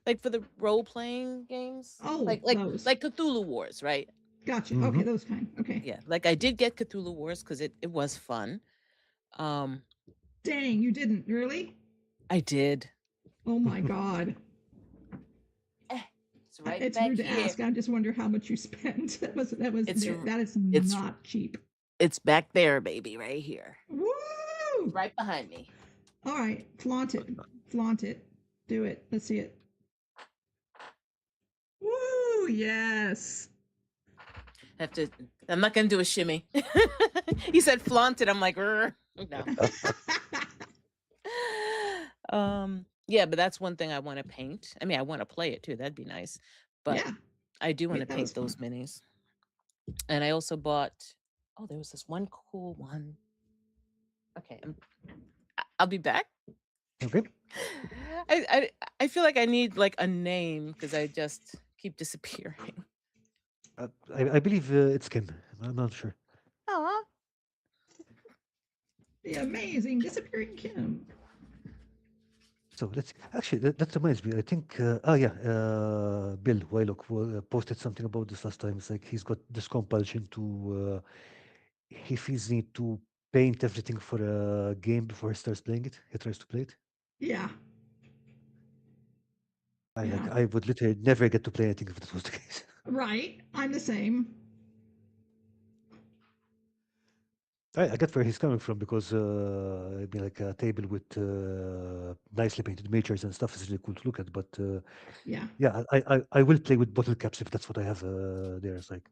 Like for the role playing games? Oh, Like those. like Cthulhu Wars, right? Gotcha. Okay, mhm. those kind. Okay. Yeah. Like I did get Cthulhu Wars because it was fun. Um Dang, you didn't really? I did. Oh my God. Eh, it's right It's back rude to here. ask. I just wonder how much you spent. It's r- That is it's not cheap. it's back there, baby, right here. Woo! Right behind me. All right, flaunt it, flaunt it, do it. Let's see it. Woo! Yes. Have to I'm not gonna do a shimmy. He said flaunt it. I'm like, no. Yeah, but that's one thing I want to paint. I mean, I want to play it too. That'd be nice. But Yeah, I do want to that was paint fun. those minis. And I also bought there was this one cool one. Okay, I'll be back. Okay. I feel like I need like a name because I just keep disappearing. I believe it's Kim. I'm not sure. Aw. The amazing disappearing Kim. So let's actually that reminds me. I think Bill Wylock posted something about this last time. It's like he's got this compulsion to he feels need to paint everything for a game before he starts playing it. He tries to play it. Yeah, yeah. I would literally never get to play anything if that was the case. Right. I'm the same. I get where he's coming from because I mean, like a table with nicely painted miniatures and stuff is really cool to look at. But Yeah. yeah, I will play with bottle caps if that's what I have there. It's like,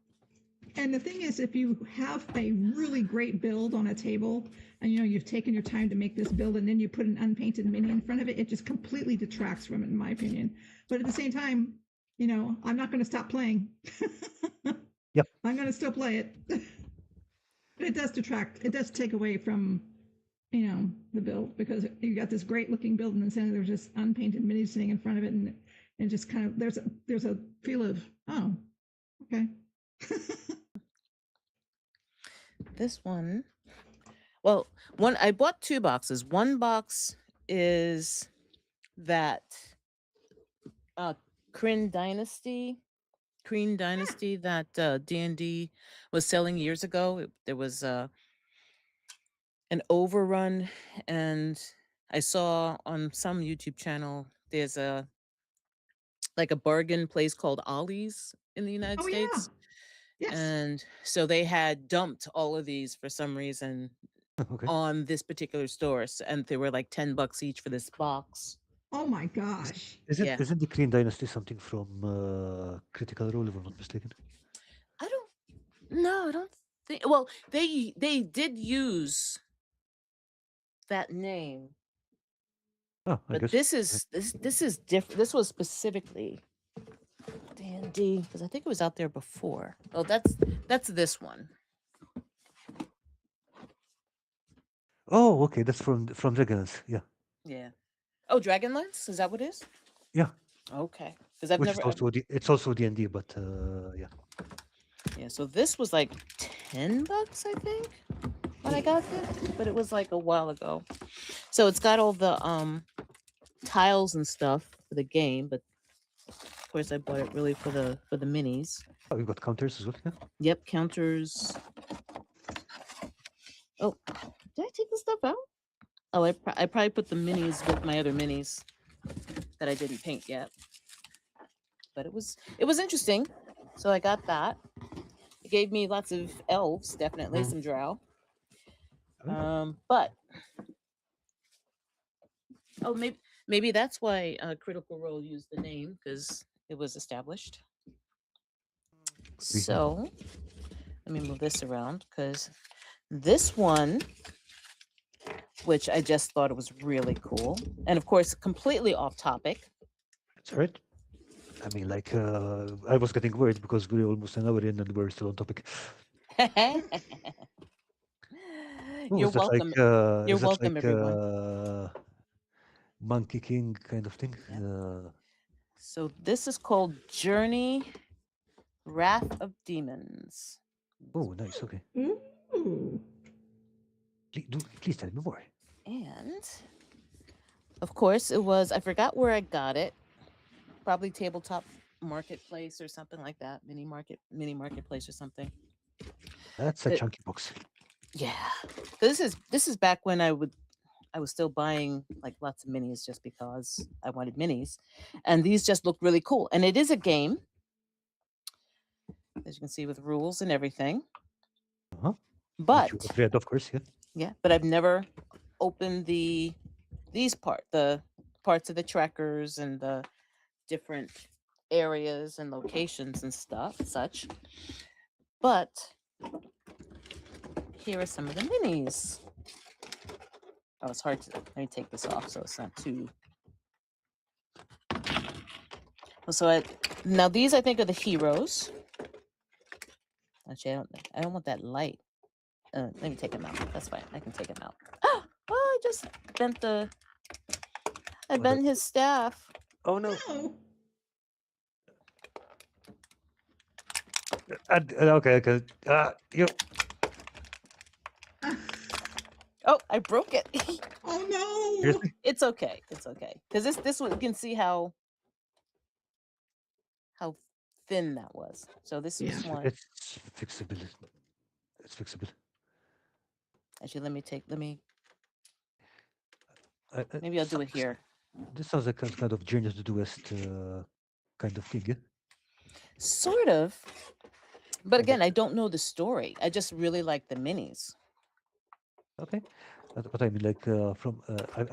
And the thing is, if you have a really great build on a table and you've taken your time to make this build and then you put an unpainted mini in front of it, it just completely detracts from it, in my opinion. But at the same time, I'm not going to stop playing. yep. I'm going to still play it. But it does detract. It does take away from, the build because you got this great looking build and then there's just unpainted minis sitting in front of it and just kind of there's a feel of, oh, okay. This one. Well, I bought 2 boxes. One box is that Kryn Dynasty that D&D was selling years ago. There was an overrun, and I saw on some YouTube channel there's a bargain place called Ollie's in the United Oh yeah. States. Yes. And so they had dumped all of these for some reason Okay. on this particular store, and they were like $10 each for this box. Oh my gosh. Yeah. Isn't the Clean Dynasty something from Critical Role, if I'm not mistaken? I don't think. Well, they did use that name, Oh, I but guess. this is different. This was specifically D&D because I think it was out there before. Oh, that's this one. Oh, okay, that's from Dragonlance. Yeah. Yeah. Oh, Dragonlance, is that what it is? Yeah. Okay, because I've Which never. is also it's also D&D, but yeah. Yeah, so this was like $10, I think, when I got it, but it was like a while ago. So it's got all the tiles and stuff for the game, but of course I bought it really for the minis. Oh, you got counters as well. Yeah. Yep, counters. Oh, did I take the stuff out? Oh, I probably put the minis with my other minis that I didn't paint yet. But it was interesting. So I got that. It gave me lots of elves, definitely some drow. But maybe that's why Critical Role used the name because it was established. So let me move this around because This one, which I just thought it was really cool, and of course, completely off topic. It's all right. I mean, like, I was getting worried because we're almost an hour in and we're still on topic. Oh, You're is that like, welcome. You're is that welcome, like everyone. Monkey King kind of thing? Yep. So this is called Journey Wrath of Demons. Oh, nice. Okay. Ooh. Please tell me more. And of course, it was, I forgot where I got it. Probably Tabletop Marketplace or something like that. Mini Marketplace or something. That's a But chunky box. yeah, this is back when I was still buying like lots of minis just because I wanted minis, and these just look really cool. And it is a game, as you can see, with rules and everything. Uh-huh. Which But you have read, of course, yeah. yeah, but I've never opened the parts of the trackers and the different areas and locations and such. But here are some of the minis. Oh, it's hard to, let me take this off so it's not too. So now these I think are the heroes. Actually, I don't want that light. Let me take them out. That's fine. I can take them out. Oh, I just bent I Oh, bent his staff. oh no. Oh. Okay. You. Oh, I broke it. Oh no. Seriously? It's okay. It's okay. Because this one, you can see how thin that was. So this Yeah. was one. It's fixable. It's fixable. Actually, let me. I- Maybe I'll do it here. This sounds like some kind of Journey to the West kind of thing, yeah? Sort of. But Kind of. again, I don't know the story. I just really like the minis. Okay. But I mean, like,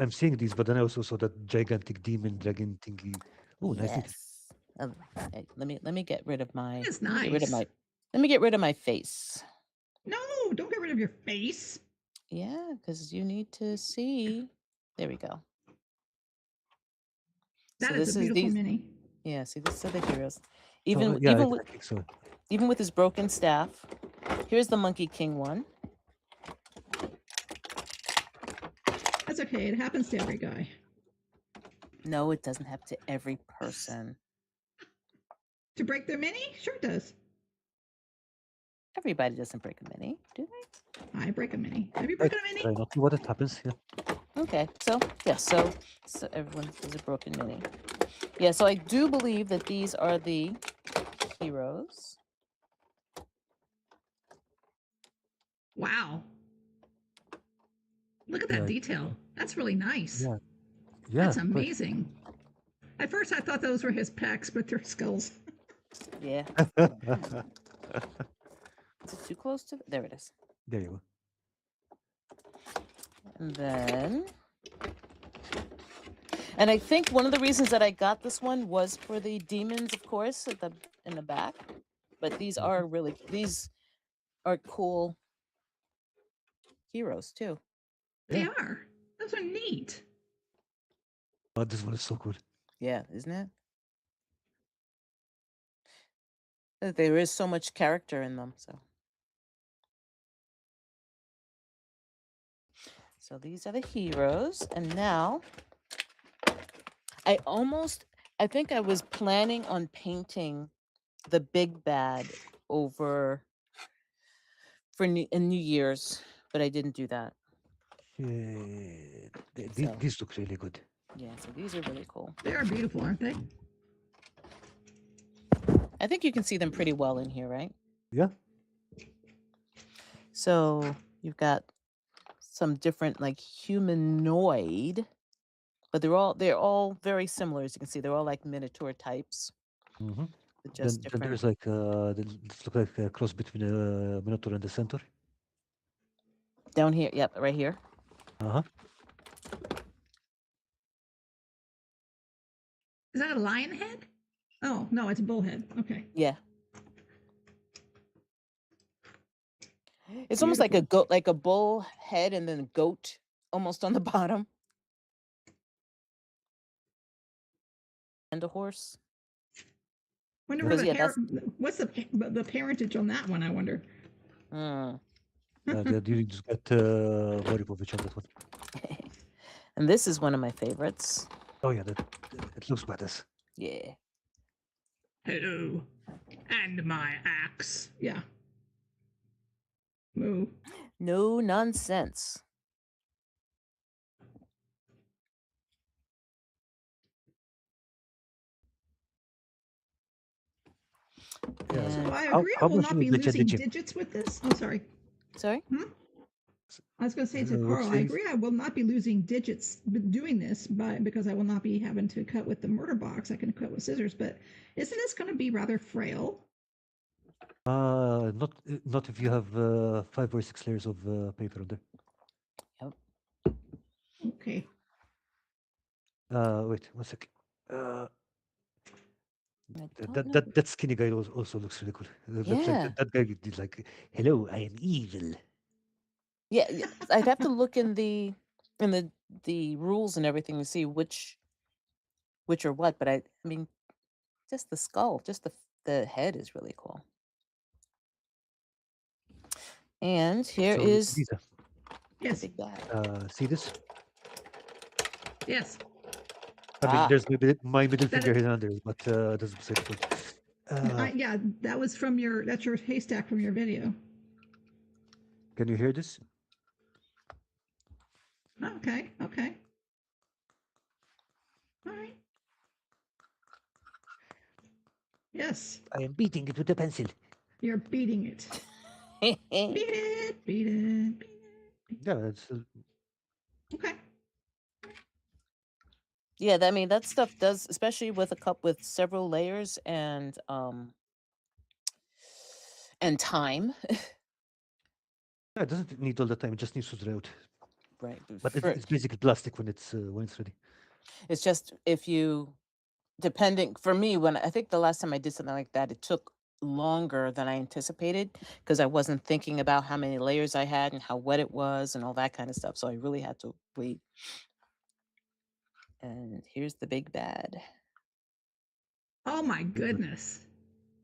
I'm seeing these, but then I also saw that gigantic demon dragon thingy. Oh, nice detail. Yes. Hey, let me get rid of my. That is Let me get rid of nice. let me get rid of my face. No, don't get rid of your face. Yeah, because you need to see. There we go. That So is this a is beautiful these. mini. Yeah, see, these are the heroes. So, yeah, I think so. Even with his broken staff. Here's the Monkey King one. That's okay. It happens to every guy. No, it doesn't have to every person. To break their mini? Sure it does. Everybody doesn't break a mini, do they? I break a mini. Have you I broken a mini? try not to what it happens, yeah. Okay, so yeah, so everyone is a broken mini. Yeah, so I do believe that these are the heroes. Wow. Look at that Yeah, detail. That's really nice. yeah, That's quite. amazing. At first, I thought those were his pecs, but they're skulls. Yeah. Is it too close to? There it is. There you go. And then, and I think one of the reasons that I got this one was for the demons, of course, in the back. But these are cool heroes too. They Yeah. are. Those are neat. Oh, this one is so good. Yeah, isn't it? There is so much character in them. So these are the heroes, and now I think I was planning on painting the big bad over in New Year's, but I didn't do that. So These look really good. yeah, so these are really cool. They are beautiful, aren't they? I think you can see them pretty well in here, right? Yeah. So you've got some different like humanoid, but they're all very similar. As you can see, they're all like minotaur types, Mm-hmm. with just Then different. there's like this look like a cross between a Minotaur and the Centaur. Down here, yep, right here. Uh-huh. Is that a lion head? Oh, no, it's a bull head. Okay. Yeah. It's almost like a Beautiful. goat, like a bull head and then a goat almost on the bottom, and a horse. Wonder where Yeah. Because the yeah, hair. that's What's the parentage on that one? I wonder. mm. You just got Moripovich on that one. And this is one of my favorites. Oh yeah, it looks badass. Yeah. Hello, and my axe. Yeah. Moo. No nonsense. Yeah. So And I How agree I how will much not you be glitch at the losing gym? digits with this. Oh, sorry. sorry? I was going to say to What Carl, I saying? agree I will not be losing digits doing this because I will not be having to cut with the murder box. I can cut with scissors, but isn't this going to be rather frail? Not if you have 5 or 6 layers of paper on there. Yep. Okay. Wait, one sec. I don't know. That skinny guy also looks really cool. Looks like Yeah. that guy did like, hello, I am evil. Yeah, I'd have to look in the rules and everything to see which are what, but I mean, just the skull, just the head is really cool. And here So is Lisa, the Yes. big bad. see this? Yes. I mean, Ah, there's my middle That finger here and there, but that's beside the point. yeah, that was from that's your haystack from your video. Can you hear this? Okay. Okay. All right. Yes. I am beating it with a pencil. You're beating it. Beat it. Beat it. Beat it. Yeah, it's Okay. yeah, I mean that stuff does, especially with a cup with several layers and time. yeah, it doesn't need all the time. It just needs to dry out. Right. But it's basically plastic when it's ready. It's just if you depending for me when I think the last time I did something like that, it took longer than I anticipated because I wasn't thinking about how many layers I had and how wet it was and all that kind of stuff. So I really had to wait. And here's the big bad. Oh my goodness.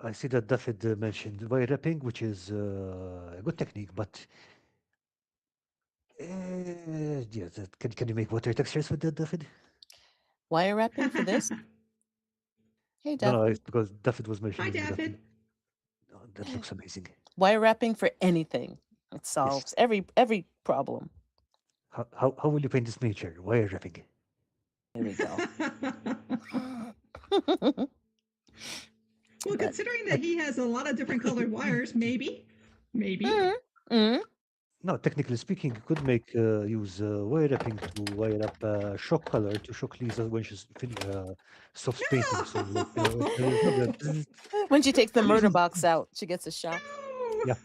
I see that David mentioned wire wrapping, which is a good technique, but yeah, can you make water textures with that, David? Wire wrapping for this? Hey, No, Daphne. it's because David was Hi, mentioning that. David. Oh, that looks amazing. Wire wrapping for anything. It solves every problem. How will you paint this miniature? Wire wrapping. There we go. Well, considering that he has a lot of different colored wires, maybe. Mhm. No, technically speaking, you could make use wire wrapping to wire up shock color to shock Lisa when she's stops painting. So When she takes the murder box out, she gets a shock. Yeah.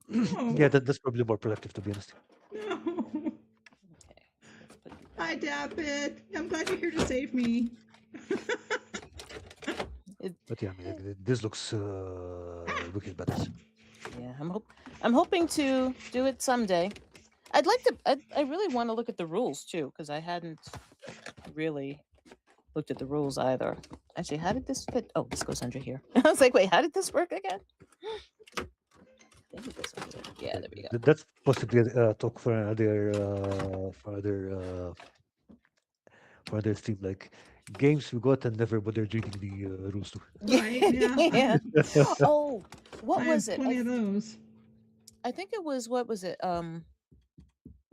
No. yeah, that's probably more productive, to be honest. No. Okay. Let's put you Hi, David. I'm glad you're here to save me. But yeah, I mean, this looks wicked badass. Yeah, I'm hoping to do it someday. I'd like to. I really want to look at the rules too, because I hadn't really looked at the rules either. Actually, how did this fit? Oh, this goes under here. I was like, wait, how did this work again? I think it goes under there. Yeah, there we go. That's possibly a talk for another stream. Like games we got and never bothered reading the rules to. Right? Yeah. Yeah. Oh, what I was have it? plenty of those. I think it was what was it?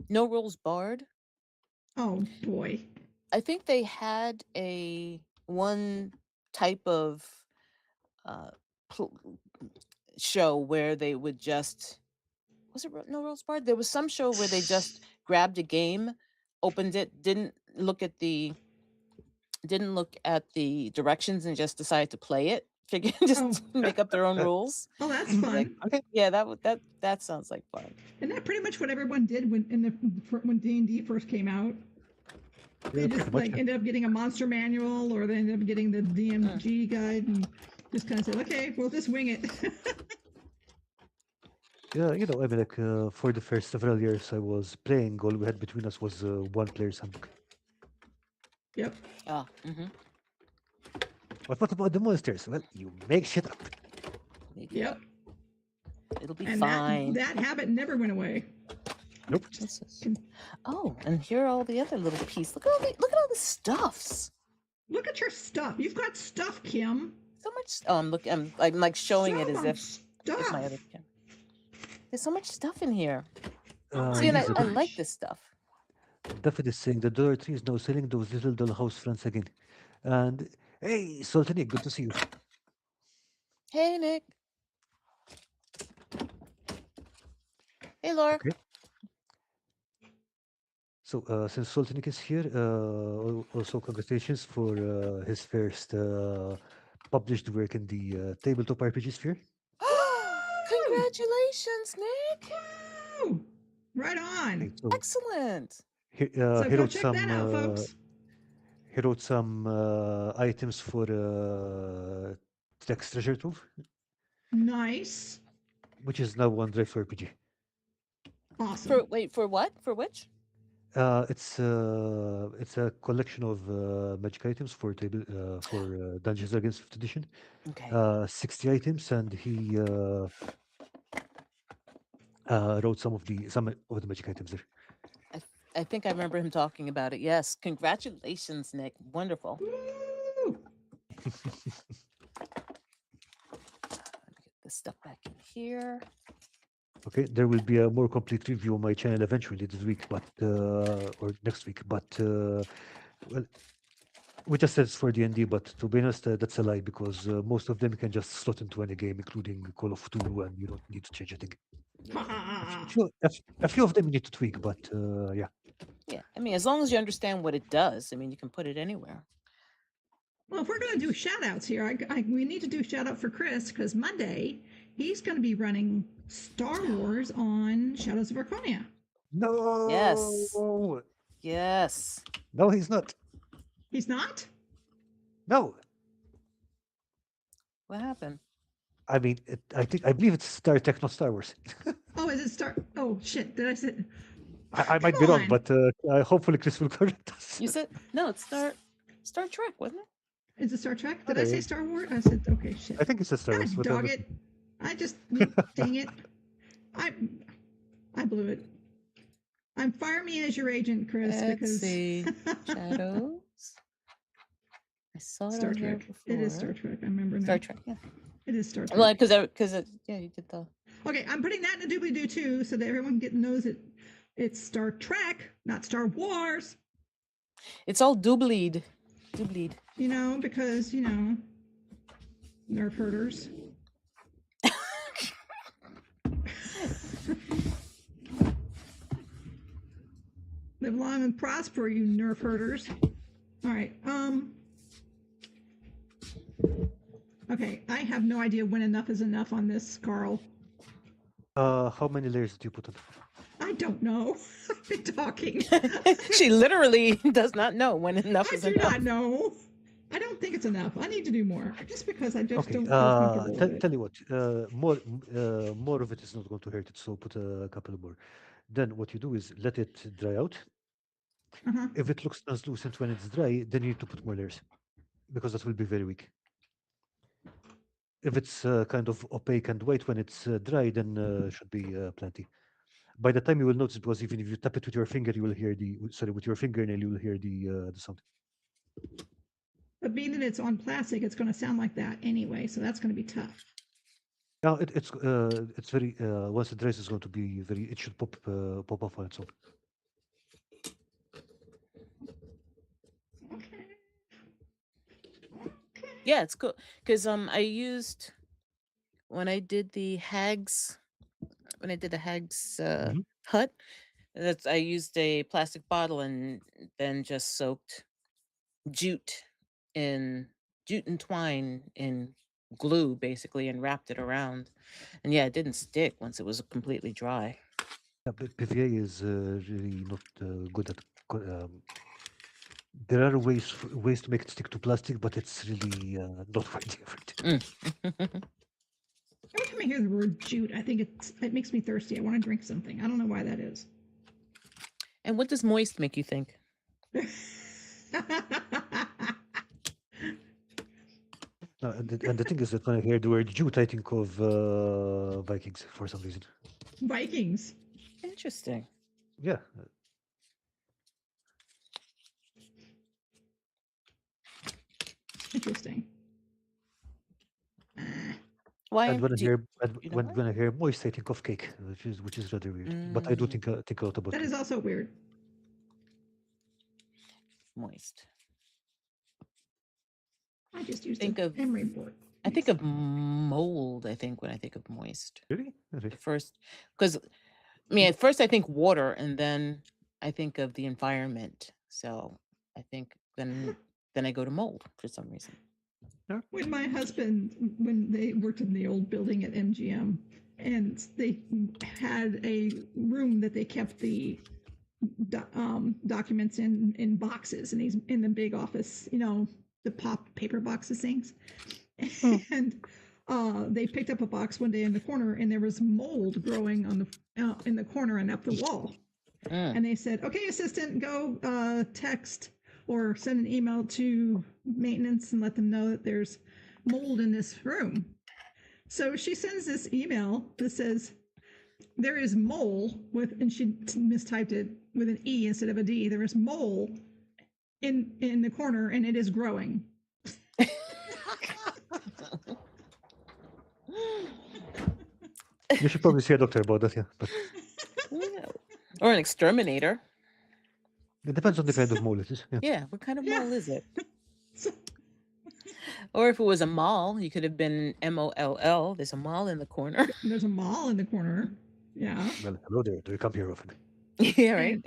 No Rules Barred. Oh boy. I think they had one type of pl- show where they would just was it No Rules Barred? There was some show where they just grabbed a game, opened it, didn't look at the directions and just decided to play it. Figure just make up their own rules. Oh, that's fun. Like, Okay. yeah, that sounds like fun. Isn't that pretty much what everyone did when D&D first came out? They Yeah, just pretty much, like yeah. ended up getting a monster manual, or they ended up getting the DMG guide, and just kind of said, "Okay, we'll just wing it." Yeah, I mean, like for the first several years I was playing, all we had between us was one player's handbook. Yep. Oh, mm-hmm. But what about the monsters? Well, you make shit up. Make it Yep. up. It'll be And that fine. that habit never went away. Nope. This is... Oh, and here are all the other little pieces. Look at all the stuffs. Look at your stuff. You've got stuff, Kim. So much. Oh, I'm like showing So it as much if my other stuff. camera. There's so much stuff in here. Oh See, and my Lisa, I like gosh. this stuff. Daffy is saying the Dollar Tree is now selling those little dollhouse friends again. And hey, Sultani, good to see you. Hey, Nick. Hey, Laura. Okay. So since Sultanik is here, also congratulations for his first published work in the tabletop RPG sphere. Congratulations, Nick. Woo! Right Okay, on. so Excellent. So he go wrote check that out, some folks. items for Text Treasure Trove, Nice. which is now on Drive for RPG. Awesome. For what? For which? It's a collection of magic items for Dungeons and Dragons 5th edition. Okay. 60 items, and he wrote some of the magic items there. I think I remember him talking about it. Yes. Congratulations, Nick. Wonderful. Woo! Let me get this stuff back in here. Okay, there will be a more complete review on my channel eventually this week, but or next week. But well, we just said it's for D&D, but to be honest, that's a lie because most of them can just slot into any game, including Call of Cthulhu, and you don't need to change a thing. A few of them need to tweak, but yeah. Yeah. I mean, as long as you understand what it does, I mean, you can put it anywhere. Well, if we're going to do shout outs here, we need to do shout out for Chris because Monday he's going to be running Star Wars on Shadows of Arconia. No. Yes. Yes. No, he's not. He's not? No. What happened? I mean, I believe it's Star Trek, not Star Wars. Oh, is it Star? Oh, shit. Did I say? I might be wrong, on. but hopefully Chris will correct us. You said no. It's Star Trek, wasn't it? Is it Star Trek? Did I Okay. say Star Wars? I said, okay, shit. I think it's a Star Wars. God dog it. I just, dang it. I blew it. Fire me as your agent, Chris, Let's because see. Shadows. I saw it Star on there Trek. before. It is Star Trek. I remember now. Star Trek. Yeah. It is Star Trek. Well, because yeah, you did the. Okay, I'm putting that in a doobly doo too, so that everyone knows it. It's Star Trek, not Star Wars. It's all doubled. You know, because nerf herders. Live long and prosper, you nerf herders. All right. Okay, I have no idea when enough is enough on this, Carl. How many layers did you put on? I don't know. I've been talking. She literally does not know when enough I is do enough. not know. I don't think it's enough. I need to do more, just because I just Okay. don't feel comfortable with it. Tell you what. More of it is not going to hurt it. So put a couple more. Then what you do is let it dry out. Uh-huh. If it looks translucent when it's dry, then you need to put more layers because that will be very weak. If it's kind of opaque and white when it's dry, then should be plenty. By the time you will notice, because even if you tap it with your finger, you will hear with your fingernail, you will hear the sound. But being that it's on plastic, it's going to sound like that anyway, so that's going to be tough. Now it's very once it dries, it's going to be very. It should pop off on its own. Okay. Yeah, it's cool because I used when I did the hags Mhm. hut. I used a plastic bottle and then just soaked jute and twine in glue basically and wrapped it around. And yeah, it didn't stick once it was completely dry. Yeah, but PVA is really not good at. There are ways to make it stick to plastic, but it's really not worth the effort. Every time I hear the word jute, I think it makes me thirsty. I want to drink something. I don't know why that is. And what does moist make you think? And the thing is that when I hear the word Jute, I think of Vikings for some reason. Vikings. Interesting. Yeah. Interesting. Why? And when I hear you know what? when I hear moist, I think of cake, which is rather weird. But I do think a lot about That cake. is also weird. Moist. I just used Think an of- emery board. I think of mold, I think, when I think of moist. Really? Okay. First, because I mean, at first I think water, and then I think of the environment. So I think then I go to mold for some reason. When my husband, when they worked in the old building at MGM, and they had a room that they kept the documents in boxes, and he's in the big office, you know, the pop paper boxes things. And they picked up a box one day in the corner, and there was mold growing on the in the corner and up the wall. And they said, "Okay, assistant, go text or send an email to maintenance and let them know that there's mold in this room." So she sends this email that says, "There is mole with," and she mistyped it with an E instead of a D. "There is mole in the corner, and it is growing." You should probably see a doctor about that, yeah. But or an exterminator. it depends on the kind of mole it is. Yeah. Yeah, what kind of Yeah. mole is it? Or if it was a mall, you could have been MOLL. There's a mall in the corner. There's a mall in the corner. Yeah. Well, hello there. Do you come here often? Yeah, right.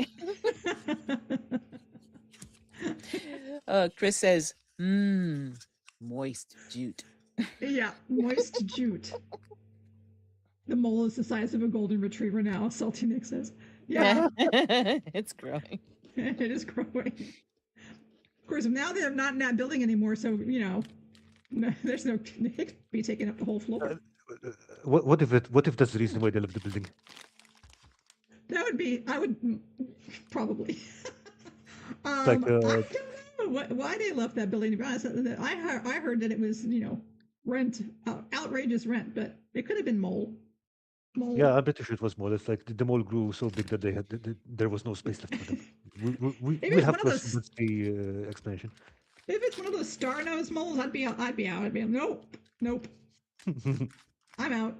Chris says, moist jute. Yeah, moist jute. The mole is the size of a golden retriever now, Salty Nick says. Yeah, It's growing. it is growing. Of course, now they're not in that building anymore, so, you know, there's no, it could be taking up the whole floor. What if that's the reason why they left the building? That would be, I would, probably. Like, I don't know why they left that building, to be honest. I heard that it was, you know, rent, outrageous rent, but it could have been mold. Yeah, I'm pretty sure it was mole. It's like the mole grew so big that there was no space left for them. We'll it's have one to of those- assume that's the explanation. If it's one of those star-nosed moles, I'd be out. I'd be nope. I'm out.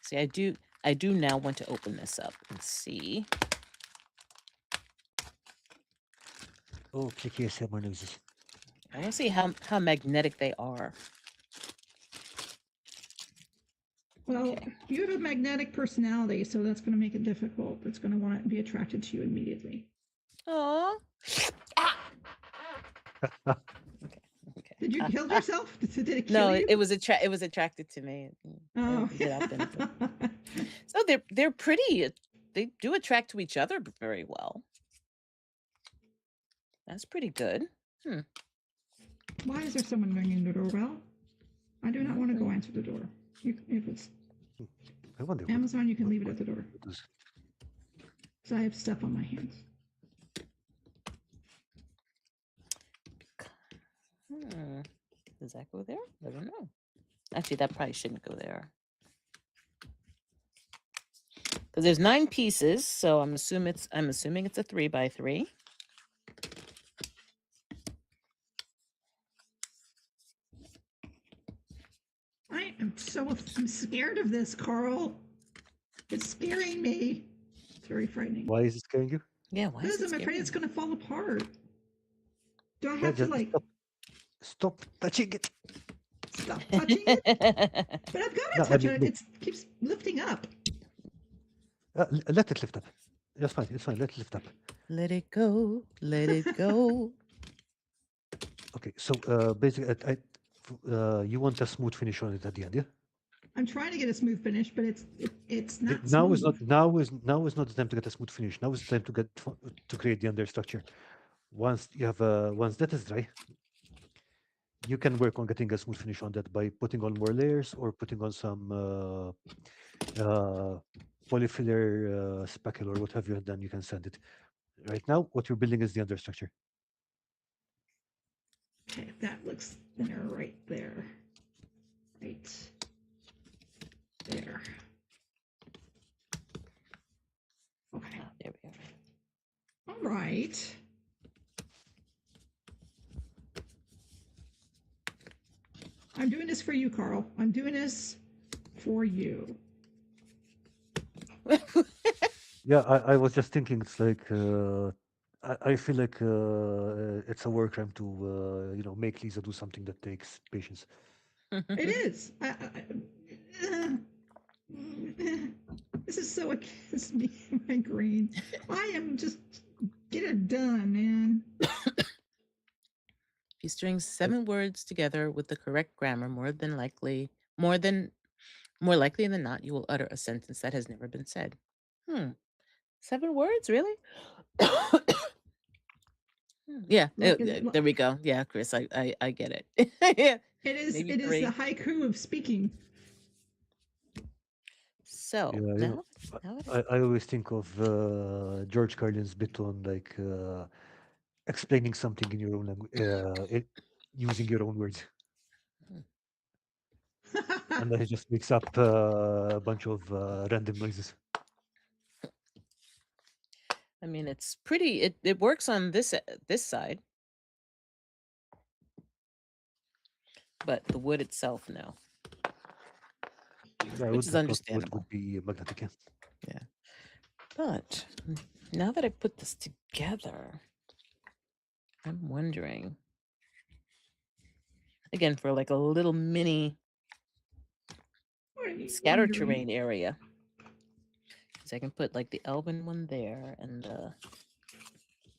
See, I do now want to open this up and see. Oh, clicky ASMR noises. I want to see how magnetic they are. Well, Okay. you have a magnetic personality, so that's going to make it difficult. It's going to want to be attracted to you immediately. Oh. Okay. Did you kill yourself? Did it kill No, you? it was attracted to me. I Oh. didn't get up anything. So they're pretty. They do attract to each other very well. That's pretty good. Why is there someone ringing the doorbell? I do not want to go answer the door. If it's I wonder. Amazon, you can leave it at the door. what is- Because I have stuff on my hands. Does that go there? I don't know. Actually, that probably shouldn't go there. Because there's 9 pieces, so I'm assuming it's a 3x3. I'm scared of this, Carl. It's scaring me. It's very frightening. Why is it scaring you? Yeah, why is Because it I'm afraid scary? it's going to fall apart. Do I Yeah, have to just like stop touching it. stop touching it? But I've got to No, I touch mean, it. look. It keeps lifting up. Let it lift up. That's fine. It's fine. Let it lift up. Let it go. Let it go. Okay. So basically, you want a smooth finish on it at the end, yeah? I'm trying to get a smooth finish, but it's not. Now is smooth. not the time to get a smooth finish. Now is the time to create the understructure. once that is dry, you can work on getting a smooth finish on that by putting on more layers or putting on some uh, polyfiller spackle or what have you, and then you can sand it. Right now, what you're building is the understructure. Okay, that looks thinner right there. Right there. Okay. Oh, there we go. All right. I'm doing this for you, Carl. I'm doing this for you. Yeah, I was just thinking, it's like I feel like it's a war crime to make Lisa do something that takes patience. It is. This is so against me, my green. I am just get it done, man. If you string 7 words together with the correct grammar, more likely than not, you will utter a sentence that has never been said. 7 words, really? Yeah, Like, there we go. Yeah, Chris, I get it. Yeah, it is. maybe It is the 3. haiku of speaking. So Yeah, now, now that I always think of George Carlin's bit on like explaining something in your own language, using your own words, and then he just makes up a bunch of random noises. I mean, it's pretty. It works on this side, but the wood itself, no, Yeah, I which would is have thought wood understandable. would be magnetic. Yeah. Yeah, but now that I put this together, I'm wondering again for like a little mini What are you scatter wondering? terrain area. So I can put like the elven one there and the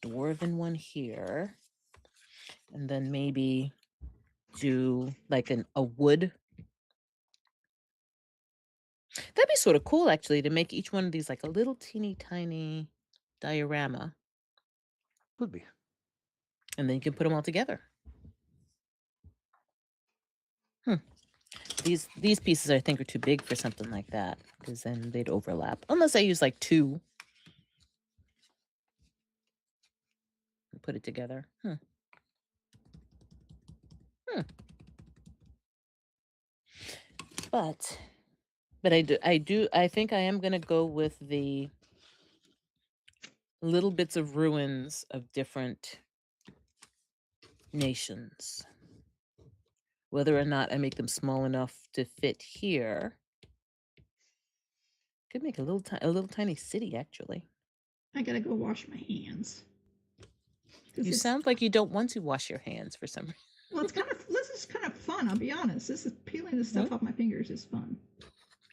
dwarven one here, and then maybe do like a wood. That'd be sort of cool actually to make each one of these like a little teeny tiny diorama, Could be. and then you can put them all together. These pieces I think are too big for something like that because then they'd overlap. Unless I use like 2 and put it together. But I think I am gonna go with the little bits of ruins of different nations. Whether or not I make them small enough to fit here. Could make a little tiny city actually. I gotta go wash my hands. You sound like you don't want to wash your hands for some reason. Well, it's kind of. This is kind of fun. I'll be honest. This is peeling the stuff off my fingers is fun.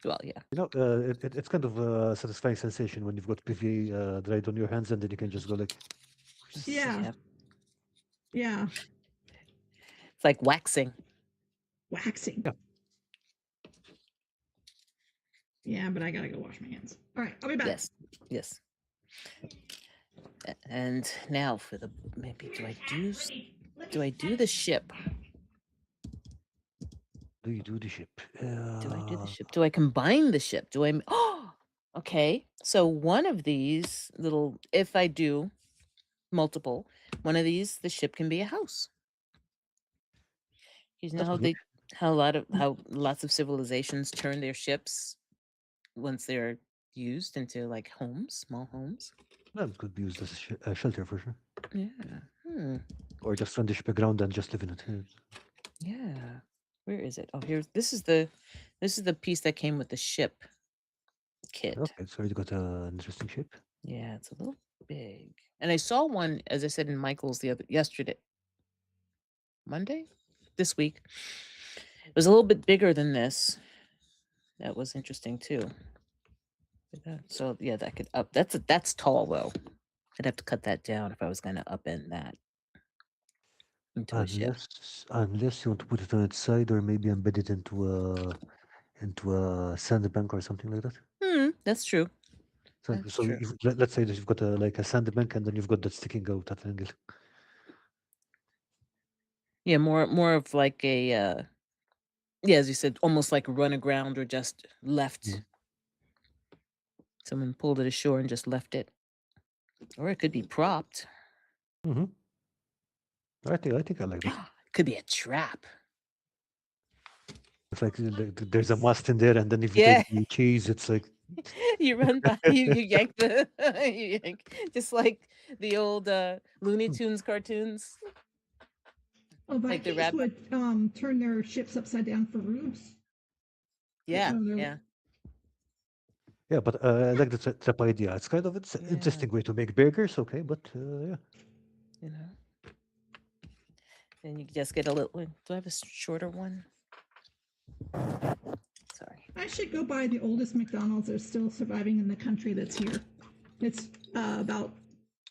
Well, yeah. It's kind of a satisfying sensation when you've got PVA dried on your hands and then you can just go like, Yeah. Yeah. It's like waxing. Waxing. Yeah. Yeah, but I gotta go wash my hands. All right, I'll be back. Yes. And now for the maybe do I do the ship? do you do the ship? Do I do the ship? Do I combine the ship? Do I? Oh, okay. So one of these little, if I do multiple, one of these, the ship can be a house. You know That how could work. how lots of civilizations turn their ships once they're used into like homes, small homes. That could be used as a shelter for sure. Yeah. Or just run the ship aground and just live in it. Yeah. Where is it? Oh, this is the piece that came with the ship kit. Okay, it's already got an interesting shape. Yeah, it's a little big. And I saw one, as I said, in Michael's Monday, this week. It was a little bit bigger than this. That was interesting too. So yeah, that could up. That's tall though. I'd have to cut that down if I was going to upend that into a ship. Unless you want to put it on its side or maybe embed it into a sandbank or something like that. That's true. So, That's so true. let's say that you've got like a sandbank and then you've got that sticking out at an angle. Yeah, more of like a, yeah, as you said, almost like run aground or just left. Someone pulled it ashore and just left it. Or it could be propped. Mm-hmm. I think I like that. It could be a trap. It's like there's a mast in there, and then if you Yeah. take the cheese, it's like You run by, you yank the you yank, just like the old, Looney Tunes cartoons, Well, like the Vikings rabbit. would turn their ships upside down for roofs. That's Yeah, one of their. yeah, yeah. But I like the trap idea. It's kind of it's an yeah, interesting way to make burgers. Okay, but yeah. you know? And you just get a little one. Do I have a shorter one? Sorry. I should go by the oldest McDonald's that's still surviving in the country that's here. It's about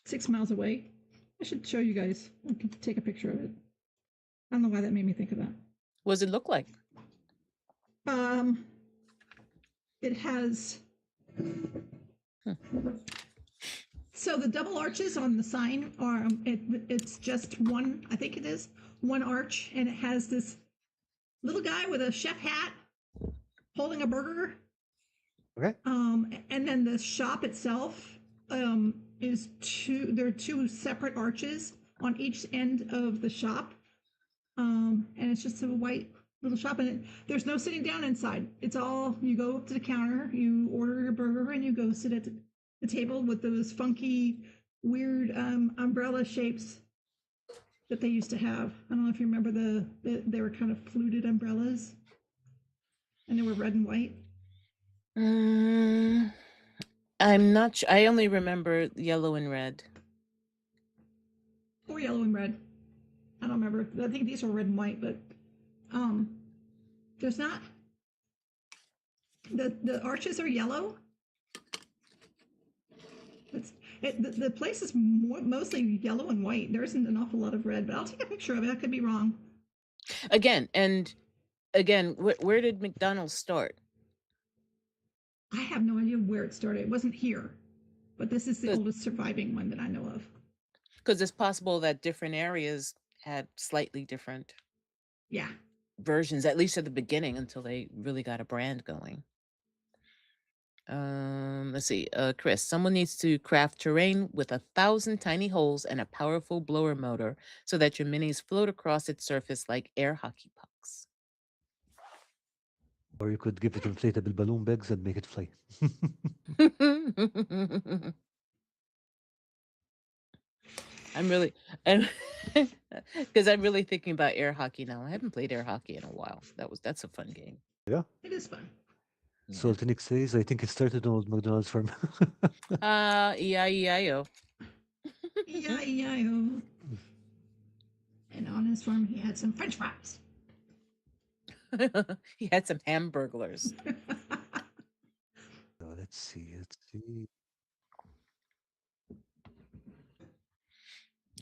6 miles away. I should show you guys. I can take a picture of it. I don't know why that made me think of that. What does it look like? It has. So the double arches on the sign are it's just one. I think it is one arch, and it has this little guy with a chef hat holding a burger. Okay. And then the shop itself is two. There are two separate arches on each end of the shop, and it's just a white little shop. And there's no sitting down inside. It's all you go up to the counter, you order your burger, and you go sit at the table with those funky, weird umbrella shapes that they used to have. I don't know if you remember they were kind of fluted umbrellas, and they were red and white. I'm not sure. I only remember yellow and red. Or yellow and red. I don't remember. I think these are red and white, but there's not. The arches are yellow. The place is mostly yellow and white. There isn't an awful lot of red, but I'll take a picture of it. I could be wrong. Again, where did McDonald's start? I have no idea where it started. It wasn't here, but this is the oldest surviving one that I know of. Because it's possible that different areas had slightly different versions, at least at the beginning, until they really got a brand going. Let's see. Chris, someone needs to craft terrain with 1,000 tiny holes and a powerful blower motor so that your minis float across its surface like air hockey pucks. Or you could give it inflatable balloon bags and make it fly. I'm really, because I'm really thinking about air hockey now. I haven't played air hockey in a while. That's a fun game. Yeah. It is fun. Yeah. Saltinic says, I think it started on Old McDonald's farm. E-I-E-I-O. E-I-E-I-O. And on his farm, he had some French fries. He had some hamburglers. Let's see.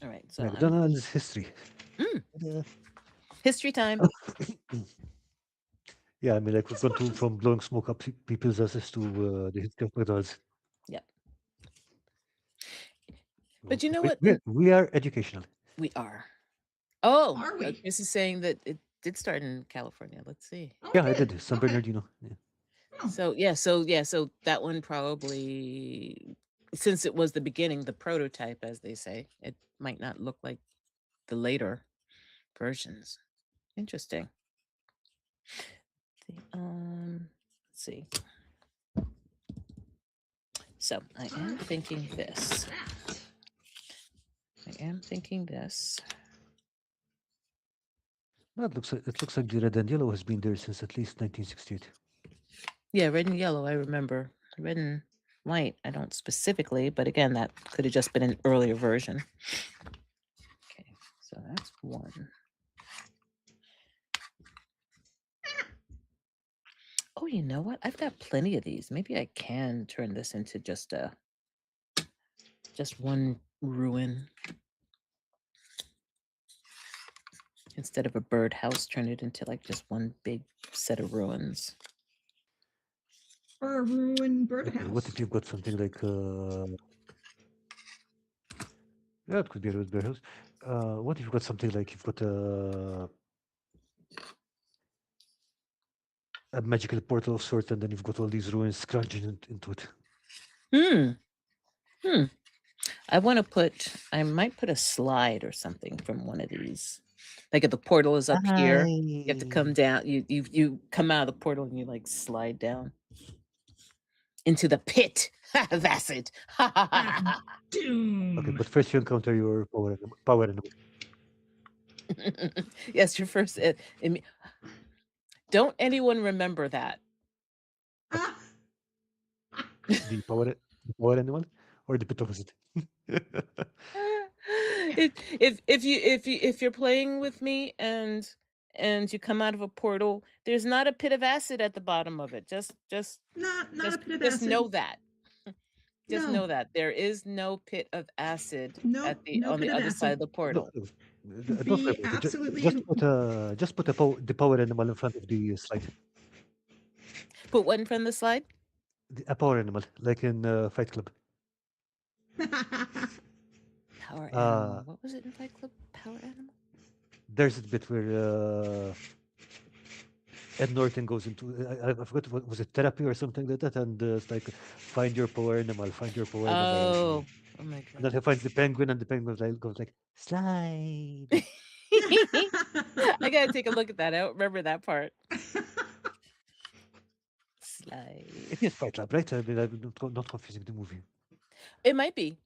All right. So McDonald's history. History time. Yeah, I mean, like we've gone from blowing smoke up people's asses to the history of McDonald's. Yep. But you know what? We are educational. We are. Oh, are we? Chris is saying that it did start in California. Let's see. Oh, yeah, I did. San Bernardino. Yeah. So that one probably, since it was the beginning, the prototype, as they say, it might not look like the later versions. Interesting. Let's see. So I am thinking this. Well, it looks like the red and yellow has been there since at least 1968. Yeah, red and yellow, I remember. Red and white, I don't specifically, but again, that could have just been an earlier version. Okay, so that's one. Oh, you know what? I've got plenty of these. Maybe I can turn this into just one ruin. Instead of a birdhouse, turn it into like just one big set of ruins. Or a ruined birdhouse. What if you've got something like yeah, it could be a ruined birdhouse. What if you've got something like you've got a magical portal of sorts, and then you've got all these ruins scrunching into it? Hmm. Hmm. I might put a slide or something from one of these. Like if the portal is up here, you have to come I down. You come out of the portal and you like slide down into the pit of acid. Of Okay, doom. but first you encounter your power animal. Yes, your first. Don't anyone remember that? Ah, The power animal, or the bit opposite. If you're playing with me and you come out of a portal, there's not a pit of acid at the bottom of it. not a pit of Just know acid. that. Just No, know that there is no pit of acid nope, at the no on pit the of other side acid. of the No, portal. no, don't worry Be about it. absolutely. Just put the power animal in front of the slide. Put what in front of the slide? A power animal, like in Fight Club. Power Uh, animal. What was it in Fight Club? Power animal? there's a bit where Ed Norton goes into I forgot what was it, therapy or something like that, and it's like find your power animal, find your power animal, Oh, oh my and then he god. finds the penguin, and the penguin goes like slide. I gotta take a look at that. I don't remember that part. Slide. It is Fight Club, right? I mean, I'm not confusing the movie. It might be.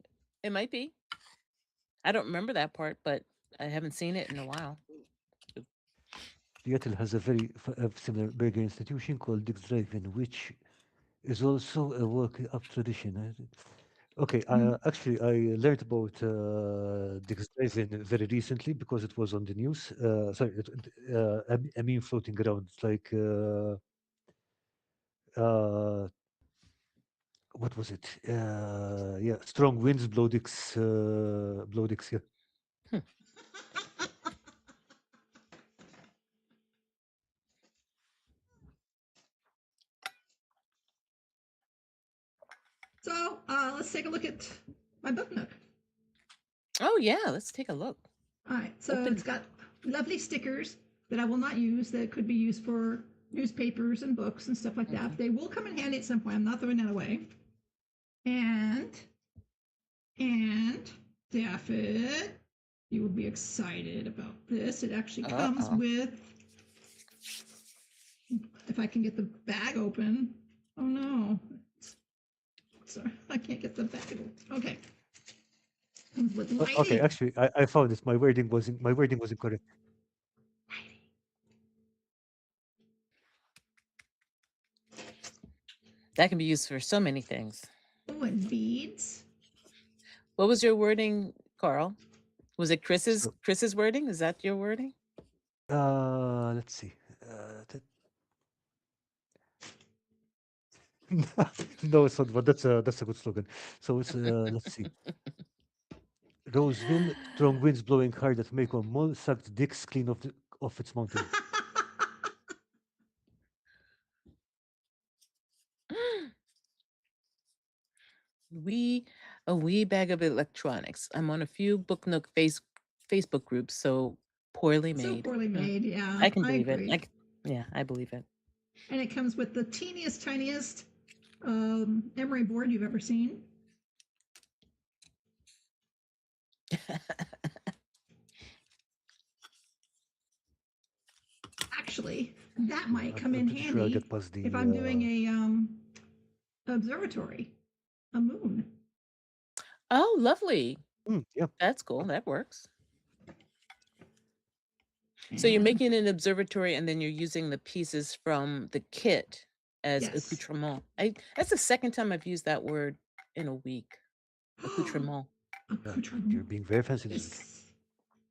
It might be. I don't remember that part, but I haven't seen it in a while. Seattle has a very similar burger institution called Dick's Drive-In, which is also a work up tradition. Okay, actually, I learned about Dick's Drive-In very recently because it was on the news. Sorry, a meme floating around. It's like, uh, what was it? Yeah, strong winds blow Dick's. Yeah. Hmm. So let's take a look at my book nook. Oh yeah, let's take a look. All right, so Open. it's got lovely stickers that I will not use that could be used for newspapers and books and stuff like that. Okay. They will come in handy at some point. I'm not throwing that away. And Daffod, you will be excited about this. It actually comes Uh-oh. with, if I can get the bag open. Oh no. Sorry, I can't get the bag open. Okay. Comes with Okay, lighting. actually, I found it. My wording was incorrect. That can be used for so many things. Oh, and beads. What was your wording, Carl? Was it Chris's So, Chris's wording? Is that your wording? let's see. No, it's not, but that's a good slogan. So it's let's see. Roseville, strong winds blowing hard that make a mole sucked dicks clean off its mountain. We a wee bag of electronics. I'm on a few Book Nook Facebook groups, so poorly So made. poorly made. Yeah, I can I believe it. agree. Yeah, I believe it. And it comes with the teeniest, tiniest emery board you've ever seen. Actually, that might come I'm in pretty sure I'll handy get past the. if I'm doing a observatory, a moon. Oh, lovely. Yeah. That's cool. That works. So you're making an observatory and then you're using the pieces from the kit as Yes. accoutrement. That's the second time I've used that word in a week. Accoutrement. Accoutrement. You're being very fancy this week. It's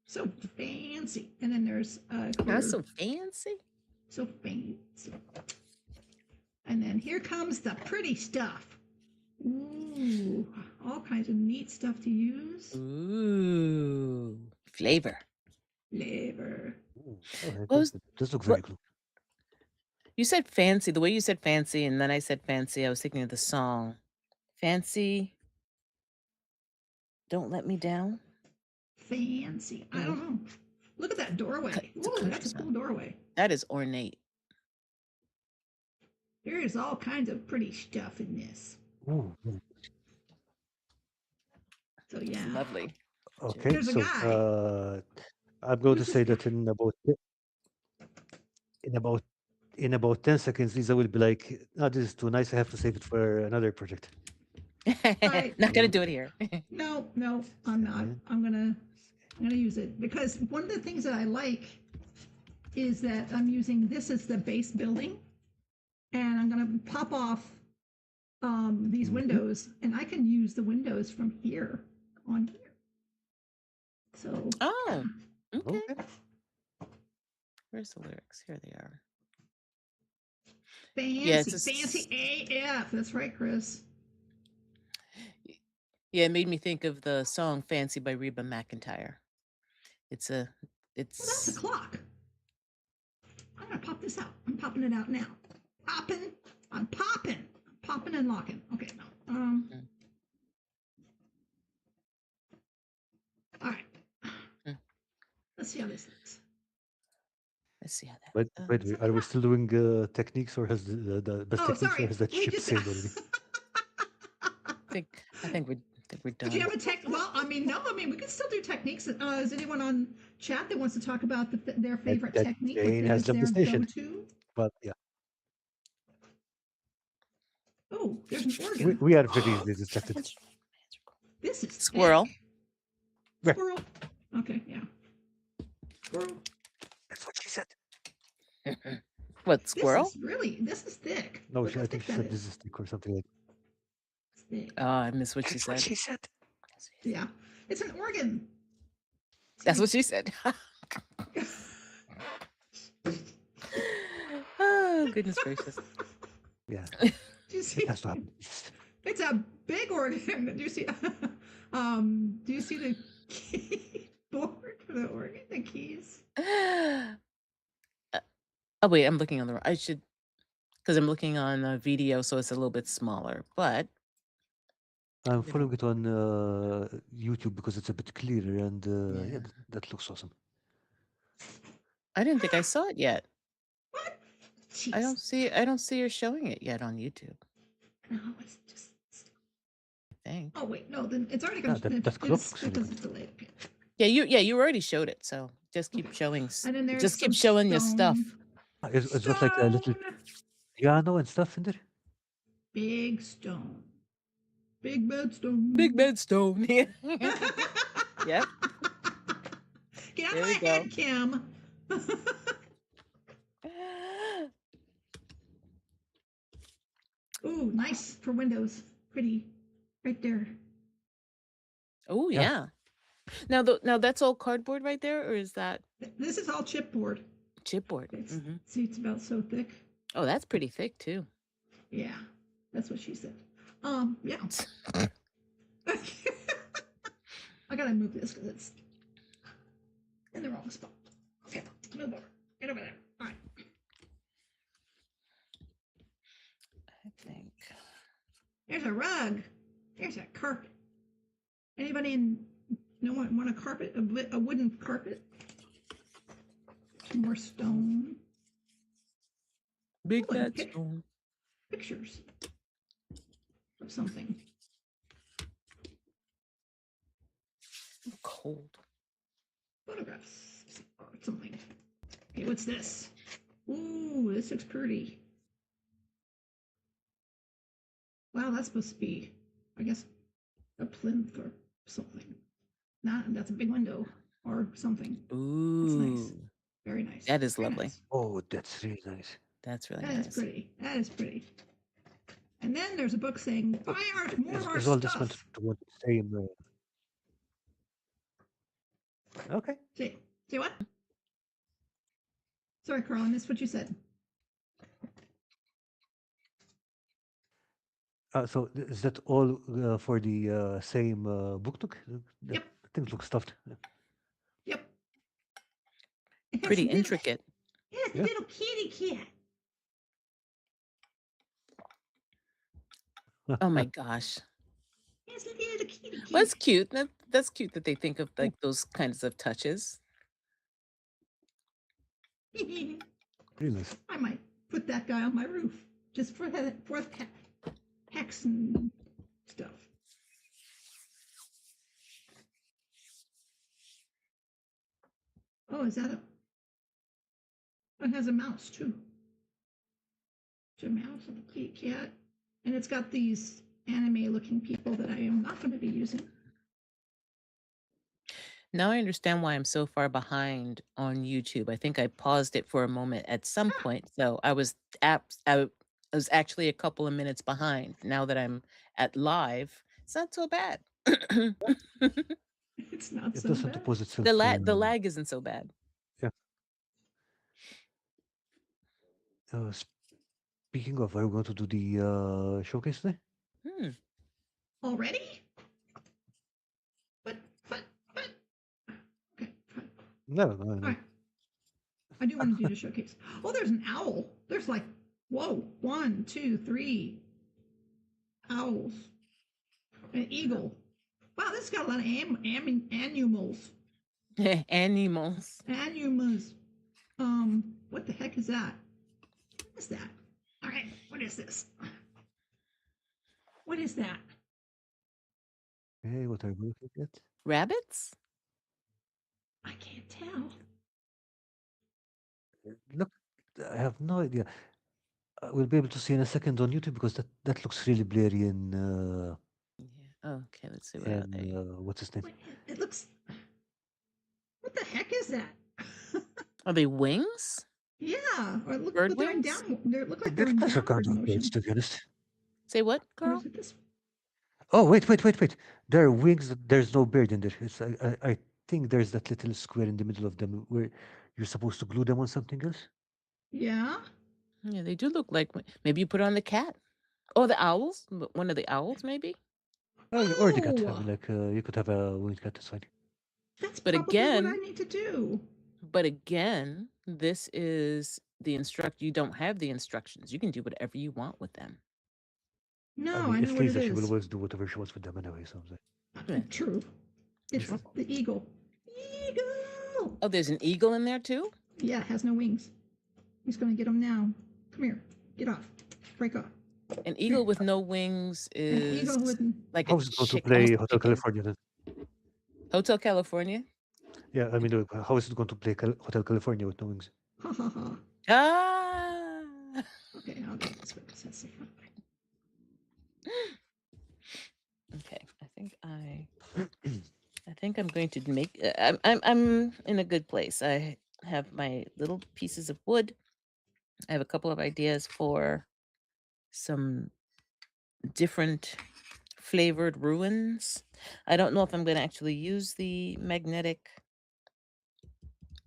so fancy. And then there's That's so fancy. so fancy. And then here comes the pretty stuff. Ooh, all kinds of neat stuff to use. Ooh, flavor. Flavor. Ooh, okay, What was this looks what very cool. you said fancy, the way you said fancy, and then I said fancy, I was thinking of the song. Fancy, don't let me down. Fancy. I don't know. Look at that doorway. It's a Ooh, country that's a cool song. doorway. That is ornate. There's all kinds of pretty stuff in this. Ooh, ooh. So It's yeah. lovely. Okay, There's a so guy. I'm going to Who's this say guy? that in about in about 10 seconds, Lisa will be like, "No, this is too nice. I have to save it for another project." All right. Not gonna do it here. No, no, I'm not. Second. I'm gonna use it because one of the things that I like is that I'm using this as the base building, and I'm gonna pop off these Mhm. windows, and I can use the windows from here on here. So Oh, okay. Okay. Where's the lyrics? Here they are. fancy, Yeah, it's fancy AF. That's right, Chris. Yeah, it made me think of the song "Fancy" by Reba McEntire. It's a, Well, that's a it's clock. I'm gonna pop this out. I'm popping it out now. Popping. I'm popping. I'm popping and locking. Okay, no. Mm. All right. Mm. Let's see how this looks. Let's see how that. Wait, wait, wait. Are we still doing techniques, or has the best Oh, techniques, or sorry. has that We ship just. sailed already? I think we're Do you done. have a tech? Well, I mean, no. I mean, we can still do techniques. Is anyone on chat that wants to talk about their favorite That technique that Jane has is left the their station. go-to? But yeah, Oh, there's an we, organ. we are very easily distracted. This is Squirrel. thick. Yeah. Squirrel. Okay, yeah. Squirrel. That's what she said. What, squirrel? This is thick. No, Look how I think thick she that said is. this is thick or something like. It's thick. Oh, I missed what she That's what said. she said. Yeah, it's an organ. That's what she said. Oh, goodness gracious. Yeah, Do you see? it has to happen. It's a big organ. Do you see? Do you see the keyboard for the organ? The keys. Oh, wait, I'm looking on the. I should, because I'm looking on a video, so it's a little bit smaller. But I'm you know, following it on YouTube because it's a bit clearer, and yeah, yeah, that looks awesome. I didn't think I saw it yet. What? I Jeez. don't see her showing it yet on YouTube. No, it's just. I think. Oh wait, no. Then it's already Yeah, going to. that crop looks really Because good. it's delayed. Okay. Yeah, you already showed it, so just keep Okay. showing. And then there's Just keep some showing your stuff. stone. It's got like a little Stone. piano and stuff in there. Big stone. Big bed stone. Big bed stone. Yeah. Yep. Get out There of we my go. head, Kim. Ooh, nice for windows. Pretty. Right there. Oh Yeah. yeah. Now that's all cardboard right there, or is that This is all chipboard. chipboard? It's, Hmm. See, it's about so thick. Oh, that's pretty thick too. Yeah, that's what she said. Yeah. I gotta move this because it's in the wrong spot. Okay, move over. Get over there. All right. I think. There's a rug. There's a carpet. Anybody want a carpet? A wooden carpet? Some more stone. Big Oh, and bed stone. pictures of something. I'm cold. Photographs or something. Okay, what's this? Ooh, this looks pretty. Wow, that's supposed to be, I guess, a plinth or something. That's a big window or something. That's nice. Ooh, Very nice. that is Very lovely. nice. Oh, that's really nice. That's really That is nice. pretty. That is pretty. And then there's a book saying, buy more of our Is all this meant stuff. to want the same? Okay. Say what? Sorry, Carl, I missed what you said. So is that all for the same book nook? Yep. Things look stuffed. Yep. It has Pretty a little- intricate. It has a Yeah. little kitty cat. Oh my gosh. It has a little the kitty Well, kitty. it's cute. That's cute that they think of like those kinds of touches. Really nice. I might put that guy on my roof just for hex and stuff. Oh, is that a? Oh, it has a mouse too. It's a mouse and a kitty cat, and it's got these anime-looking people that I am not going to be using. Now I understand why I'm so far behind on YouTube. I think I paused it for a moment at some Ah, point, so I was actually a couple of minutes behind. Now that I'm at live, it's not so bad. it's not It so doesn't bad. oppose itself. The lag isn't so bad. Yeah. Speaking of, are we going to do the showcase today? Hmm. Already? What? Okay, fine. No. All right. I do want to do the showcase. Oh, there's an owl. There's like, whoa, 1, 2, 3 owls. An eagle. Wow, this has got a lot of animals. Animals. Animals. What the heck is that? What is that? All right, what is this? What is that? Hey, what are we looking at? Rabbits? I can't tell. Look, I have no idea. We'll be able to see in a second on YouTube because that looks really blurry Yeah. Okay, let's see what are they. what's his name? Wait, it looks. What the heck is that? Are they wings? Yeah, or look, Bird but they're in wings? down. They look like they're They're in pleasure downward kind of birds, motion. to be honest. Say what, Or Carl? is it this? Oh, wait. There are wings. There's no bird in there. I think there's that little square in the middle of them where you're supposed to glue them on something else. Yeah. Yeah, they do look like maybe you put it on the cat. Oh, the owls? One of the owls, maybe? Or the cat. I Oh, mean, like, you could have a winged cat, that's fine. that's But probably what I again, need to do. this is the you don't have the instructions. You can do whatever you want with them. No, I I mean, know it's what it Lisa. She will is. always do whatever she wants with them anyway, so I'm like, Yeah. True. It's Sure. the eagle. Eagle. Oh, there's an eagle in there too? Yeah, it has no wings. He's going to get them now. Come here. Get off. Break off. An eagle with no wings An is eagle with. like a How's it going to almost play a Hotel chicken. California then? Hotel California? Yeah, I mean, how is it going to play Hotel California with no wings? Ha ha ha. Ah! Okay, I'll get this one because that's the front. Okay, I think I'm going to make. I'm in a good place. I have my little pieces of wood. I have a couple of ideas for some different flavored ruins. I don't know if I'm going to actually use the magnetic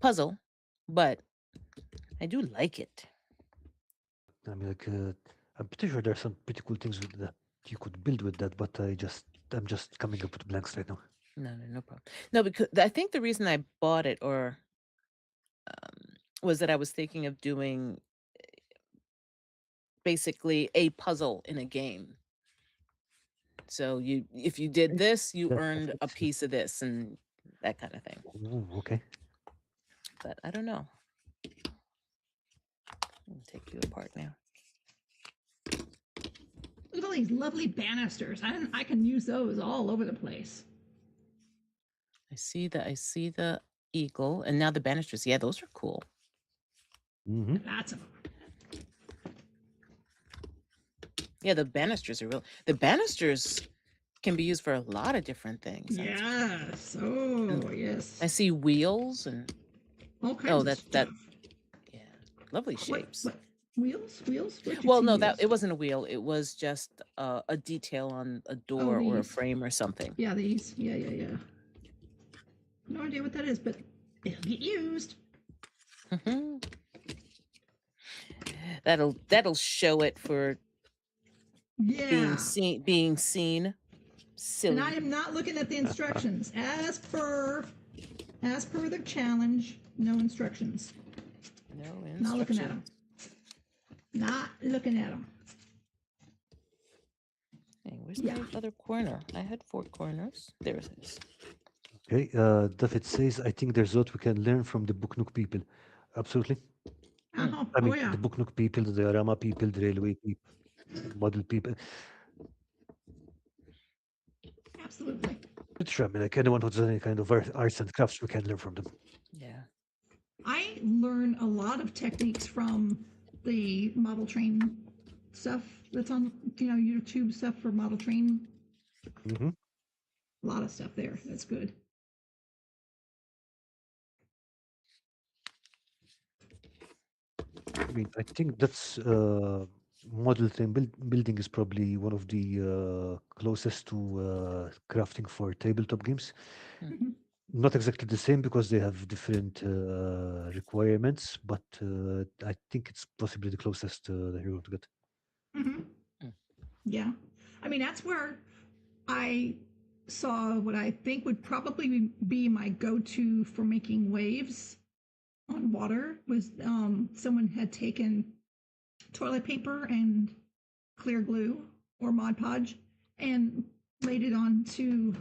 puzzle, but I do like it. I mean, like, I'm pretty sure there's some pretty cool things that you could build with that, but I'm just coming up with blanks right now. No problem. No, because I think the reason I bought it or was that I was thinking of doing basically a puzzle in a game. So if you did this, you That's earned a perfect. piece of this and that kind of thing. Ooh, okay. But I don't know. I'll take you apart now. Look at all these lovely banisters. I can use those all over the place. I see the eagle and now the banisters. Yeah, those are cool. Mm-hmm. Lots of them. Yeah, the banisters are real. The banisters can be used for a lot of different things. Yes. Oh, yes. I see wheels and All kinds of stuff. yeah, lovely shapes. What? Wheels? Where'd you Well, see no, wheels? it wasn't a wheel. It was just a detail on a door or a these. frame or something. Yeah, these. Yeah. No idea what that is, but it'll get used. Mhm. That'll show it for Yeah. being seen. Silly. And I am not looking at the instructions. As per the challenge, no instructions. No instructions. Not looking at them. Not looking at them. Hey, Where's Yeah. my other corner? I had four corners. There it is. Okay, David says, I think there's a lot we can learn from the Buknuk people. Absolutely. Mm. I Oh mean, yeah. the Buknuk people, the Diorama people, the railway people, model people. Absolutely. It's true. I mean, like anyone who does any kind of arts and crafts, we can learn from them. Yeah. I learn a lot of techniques from the model train stuff that's on, YouTube stuff for model train. Hmm. A lot of stuff there. That's good. I mean, I think that's model train building is probably one of the closest to crafting for tabletop games. Mm. Hmm. Not exactly the same because they have different requirements, but I think it's possibly the closest that you're going to get. Hmm. Mm. Yeah. I mean, that's where I saw what I think would probably be my go-to for making waves on water was someone had taken toilet paper and clear glue or Mod Podge and laid it onto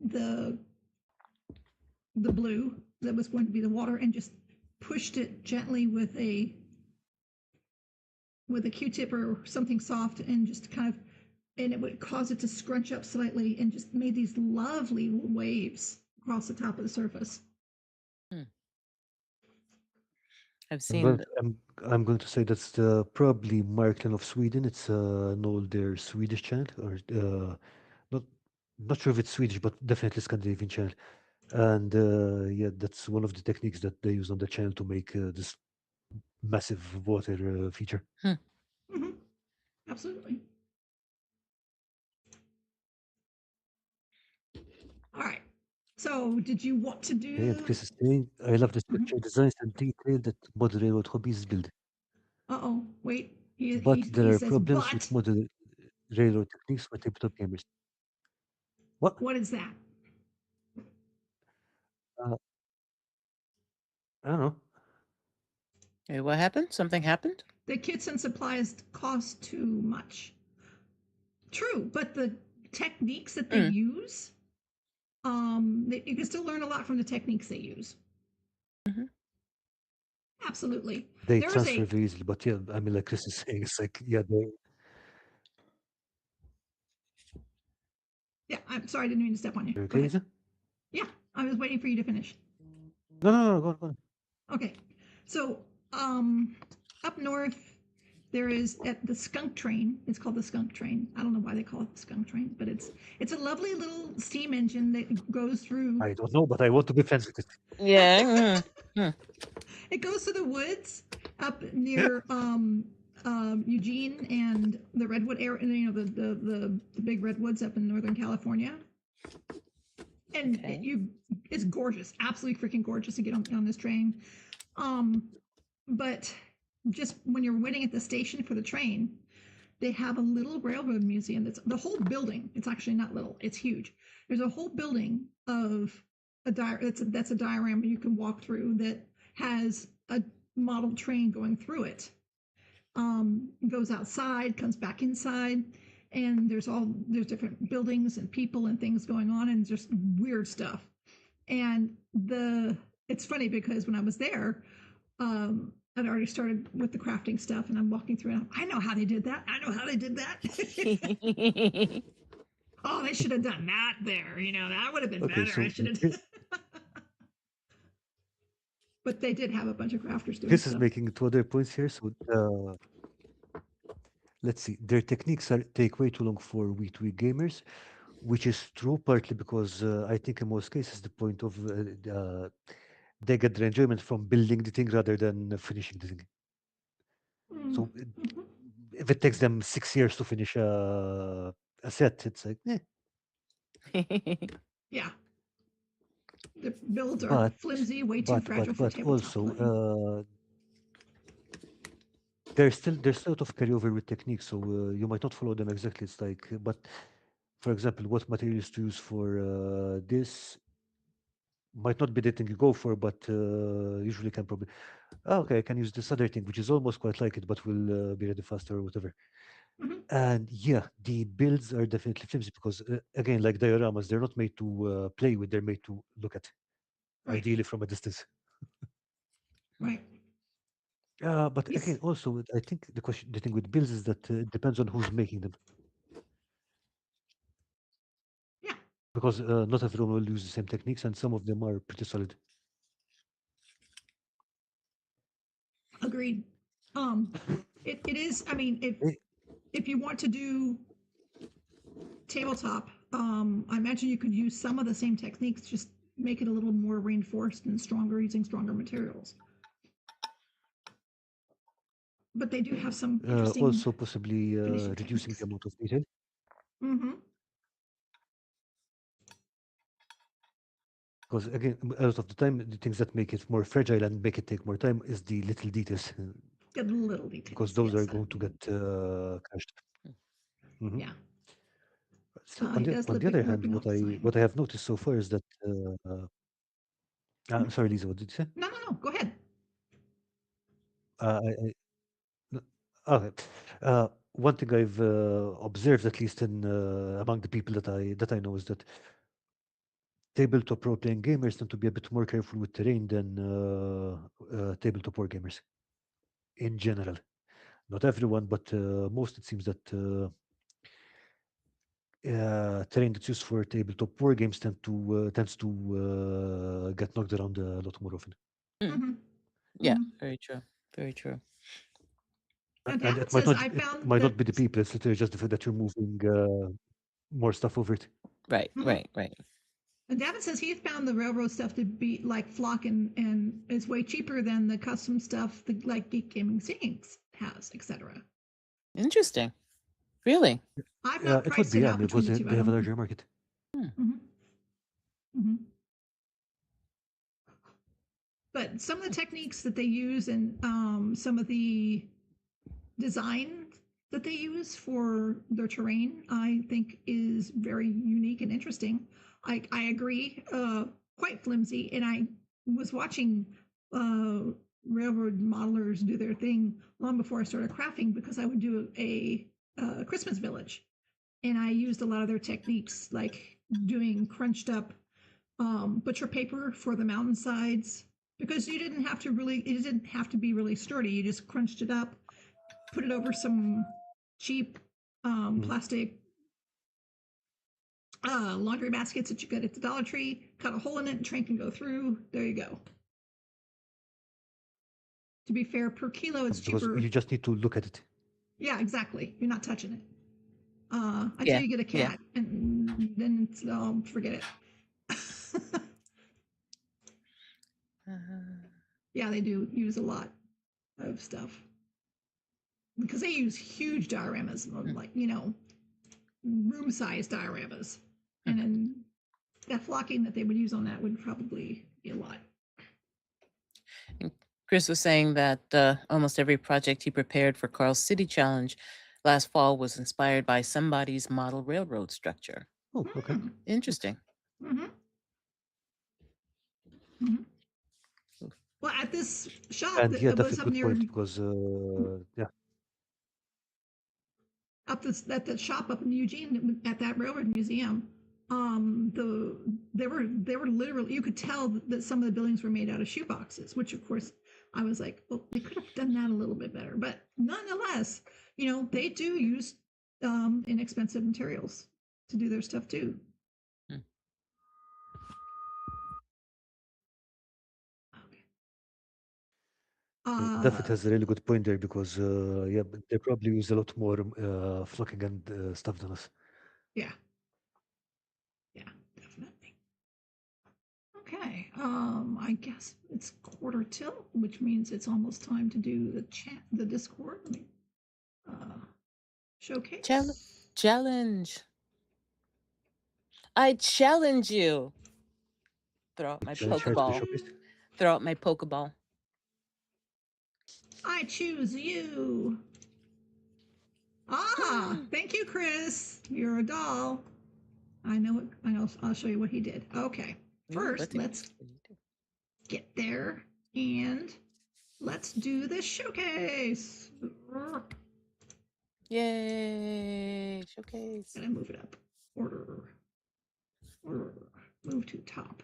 the the blue that was going to be the water and just pushed it gently with a Q-tip or something soft and just kind of and it would cause it to scrunch up slightly and just made these lovely waves across the top of the surface. Mm. I've I'm seen going the, to, I'm, I'm going to say that's probably Markland of Sweden. It's an older Swedish channel, or not not sure if it's Swedish, but definitely Scandinavian channel. And yeah, that's one of the techniques that they use on the channel to make this massive water feature. hmm. Mm-hmm. Absolutely. All right. So, did you want to Okay, and do? Chris is saying, I love the Mhm. structure designs and detail that modern railroad hobbies build. Uh-oh. Wait. But He there are says, problems with but modern railroad techniques for tabletop gamers. What? what is that? Uh, I don't know. Hey, what happened? Something happened? The kits and supplies cost too much. True, but the techniques that they Mm. use, you can still learn a lot from the techniques they use. Hmm. Absolutely. They There is transfer a very easily, but yeah, I mean, like Chris is saying, it's like, yeah, they. yeah. I'm sorry, I didn't mean to step on you. Go Okay, ahead. Lisa? Yeah, I was waiting for you to finish. No, no, no, go on, go on. Okay, so um, up north there is at the skunk train. It's called the skunk train. I don't know why they call it the skunk train, but it's a lovely little steam engine that goes through. I don't know, but I want to be friends with it. Yeah. Mm. It goes through the woods up near Eugene and the redwood area. The big redwoods up in Northern California. And Okay. it's gorgeous, absolutely freaking gorgeous to get on this train. Um, but just when you're waiting at the station for the train, they have a little railroad museum that's the whole building. It's actually not little, it's huge. There's a whole building of that's a diorama you can walk through that has a model train going through it. Goes outside, comes back inside, and there's different buildings and people and things going on, and just weird stuff. And it's funny because when I was there, I'd already started with the crafting stuff, and I'm walking through, and I know how they did that. I know how they did that. Oh, they should have done that there. That would have been Okay, better. I so should have. But they did have a bunch of crafters doing Chris is stuff. making two other points here. So let's see. Their techniques take way too long for week-to-week gamers, which is true partly because I think in most cases the point of they get their enjoyment from building the thing rather than finishing the thing. Mm. So Mm-hmm. if it takes them 6 years to finish a set, it's like, Yeah, the builds are but flimsy, way too but fragile but for but tabletop also play. there's a lot of carryover with techniques, so you might not follow them exactly. It's like, but for example, what materials to use for this might not be the thing you go for, but usually can probably, okay, I can use this other thing, which is almost quite like it, but will be ready faster or whatever. And yeah, the builds are definitely flimsy because, again, like dioramas, they're not made to play with, they're made to look at, Right. ideally from a distance. Right. But Yes. again, also, I think the thing with builds is that it depends on who's making them Yeah. because not everyone will use the same techniques, and some of them are pretty solid. Agreed. It is. I mean, Eh, if you want to do tabletop, I imagine you could use some of the same techniques, just make it a little more reinforced and stronger using stronger materials. But they do have some interesting Also, possibly finishing reducing the techniques. amount of detail Mm-hmm. because, again, a lot of the time, the things that make it more fragile and make it take more time is the little details Get little because details. those are Yes. going to get crashed. Mhm. Yeah. Still, He does on live the other hand, ripping off the sign. what I have noticed so far is that I'm Mhm. sorry, Lisa, what did you say? No, no, no. Go ahead. I no, okay. One thing I've observed, at least in among the people that I know, is that tabletop role-playing gamers tend to be a bit more careful with terrain than tabletop war gamers in general. Not everyone, but most. It seems that terrain that's used for tabletop war games tends to get knocked around a lot more often. Mm. Mm-hmm. Yeah, Mm-hmm. very true. Very true. And And Davin says, I it found might that. not be the people. It's literally just the fact that you're moving more stuff over it. Right, Mhm. right, right. And Davin says he found the railroad stuff to be like Flock and is way cheaper than the custom stuff that like Geek Gaming Scenes has, etc. Interesting. Really? I've not It would priced be, it yeah, out between because the two. I they have don't a know. larger market. Hmm. Mm-hmm. Mm-hmm. But some of the techniques that they use and some of the design that they use for their terrain, I think, is very unique and interesting. I agree, quite flimsy. And I was watching uh, railroad modelers do their thing long before I started crafting because I would do a Christmas village. And I used a lot of their techniques, like doing crunched up butcher paper for the mountainsides because you didn't have to really, it didn't have to be really sturdy. You just crunched it up, put it over some cheap Mhm. plastic laundry baskets that you get at the Dollar Tree, cut a hole in it, and train can go through. There you go. To be fair, per kilo, it's Because cheaper. you just need to look at it. Yeah, exactly. You're not touching it until Yeah, you get a yeah. cat, and then it's, forget it. Uh, Yeah, they do use a lot of stuff because they use huge dioramas, mm, like room-sized dioramas, mm. and then that flocking that they would use on that would probably be a lot. And Chris was saying that almost every project he prepared for Carl's City Challenge last fall was inspired by somebody's model railroad structure. Oh, okay. Mm. Nice. Interesting. Mm-hmm. Mm-hmm. Oof. Well, at this shop And yeah, that was definitely up good near point because yeah, up this at the shop up in Eugene at that railroad museum, they were literally, you could tell that some of the buildings were made out of shoe boxes, which of course I was like, well, they could have done that a little bit better, but nonetheless, they do use inexpensive materials to do their stuff too. Mm. Okay. Daffit Uh, has a really good point there because yeah, but they probably use a lot more flocking and stuff than us. yeah, yeah, definitely. Okay, I guess it's quarter till, which means it's almost time to do the chat, the Discord. Let me uh, Chal- showcase. challenge. I challenge you. Throw out my Share to be Pokeball. showcased. Throw out my Pokeball. I choose you. Ah, thank you, Chris. You're a doll. I know it. I know. I'll show you what he did. Okay. Ooh, First, that's let's interesting. get there and let's do the showcase. Yay! Showcase. Gonna move it up. Order. Order. Move to top.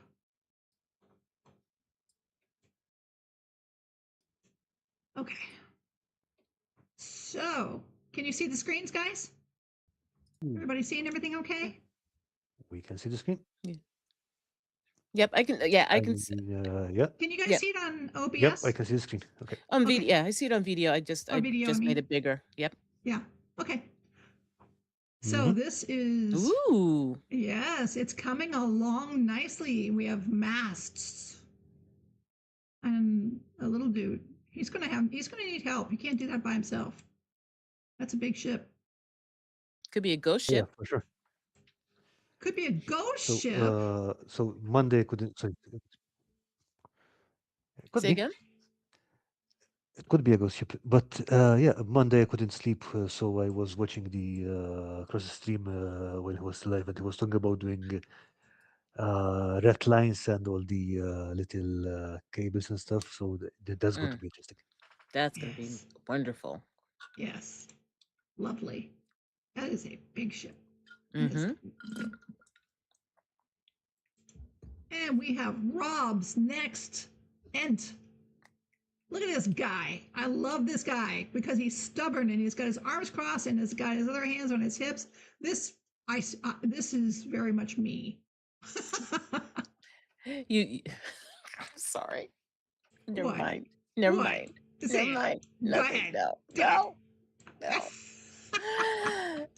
Okay. So, can you see the screens, guys? Hmm. Everybody seeing everything okay? We can see the screen. Yeah. Yep, I can. Yeah, I can. Yeah. Can you guys Yep. see it on Yep, I OBS? can see the screen. Okay. On Okay. video, yeah, I see it on video. On I video, I just made mean. it bigger. Yep. Yeah. Okay. So Mm-hmm. this is, Ooh. yes, it's coming along nicely. We have masts and a little dude. He's gonna need help. He can't do that by himself. That's a big ship. Could be a ghost Yeah, ship. for sure. Could be a ghost So, ship. so Monday couldn't. Sorry, it could Say be. again? It could be a ghost ship, but yeah, Monday I couldn't sleep, so I was watching the cross stream when he was live, and he was talking about doing red lines and all the little cables and stuff. So that's going to Mm, be interesting. that's gonna be Yes. wonderful. Yes. Lovely. That is a big ship. Mm-hmm. And we have Rob's next. And look at this guy. I love this guy because he's stubborn and he's got his arms crossed and he's got his other hands on his hips. This is very much me. You I'm sorry. Never What? mind. Never What? mind. Say Never it. mind. Go Nothing. ahead. No. Do it. No. No.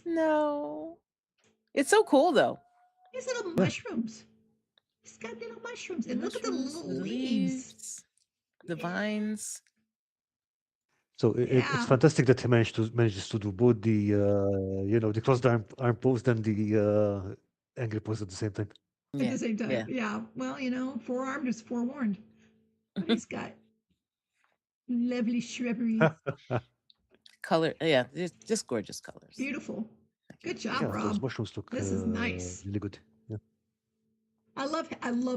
No. It's so cool though. These little Yeah. mushrooms. He's got little mushrooms. And look at the Mushrooms, little the leaves. the vines. So it's Yeah. fantastic that he manages to do both the the crossed arm pose and the angry pose at the same time. At Yeah. the same time. Yeah. Yeah. Well, forearmed is forewarned. But he's got lovely shrubbery. Color. Yeah. Just gorgeous colors. Beautiful. Good job, Yeah, those Rob. mushrooms look This is nice. really good. Yeah. I love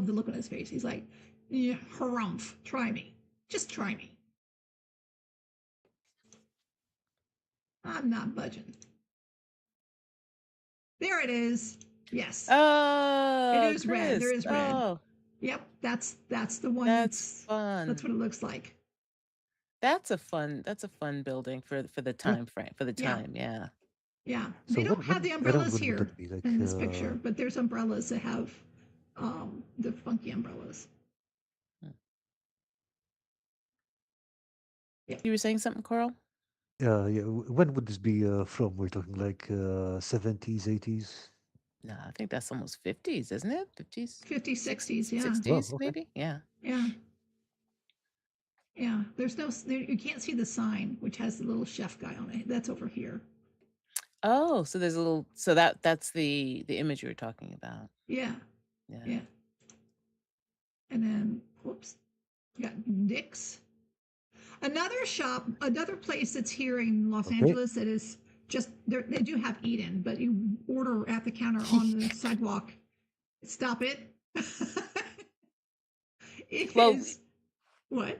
the look on his face. He's like, yeah, harumph. Try me. Just try me. I'm not budging. There it is. Yes. Oh, it is red. There Chris. is red. Oh, Yep. That's the one that's fun. that's what it looks like. That's a fun building for the Yeah. time frame, for the Yeah. time, yeah. Yeah. So They don't have the around umbrellas when would here that be? Like in this picture, but there's umbrellas that have the funky umbrellas. You were saying something, Coral? yeah. When would this be from? We're talking like 70s, 80s. No, I think that's almost 50s, isn't it? 50s, 50s, 60s, yeah. 60s, okay. maybe? Yeah. Yeah. Yeah. There's you can't see the sign, which has the little chef guy on it. That's over here. Oh, so there's a little, so that's the image you were talking about. Yeah. Yeah. Yeah. And then, whoops, we got Dick's. Another place that's here in Los Okay. Angeles that is just, they do have eat-in, but you order at the counter on the sidewalk. Stop it. Well, is what?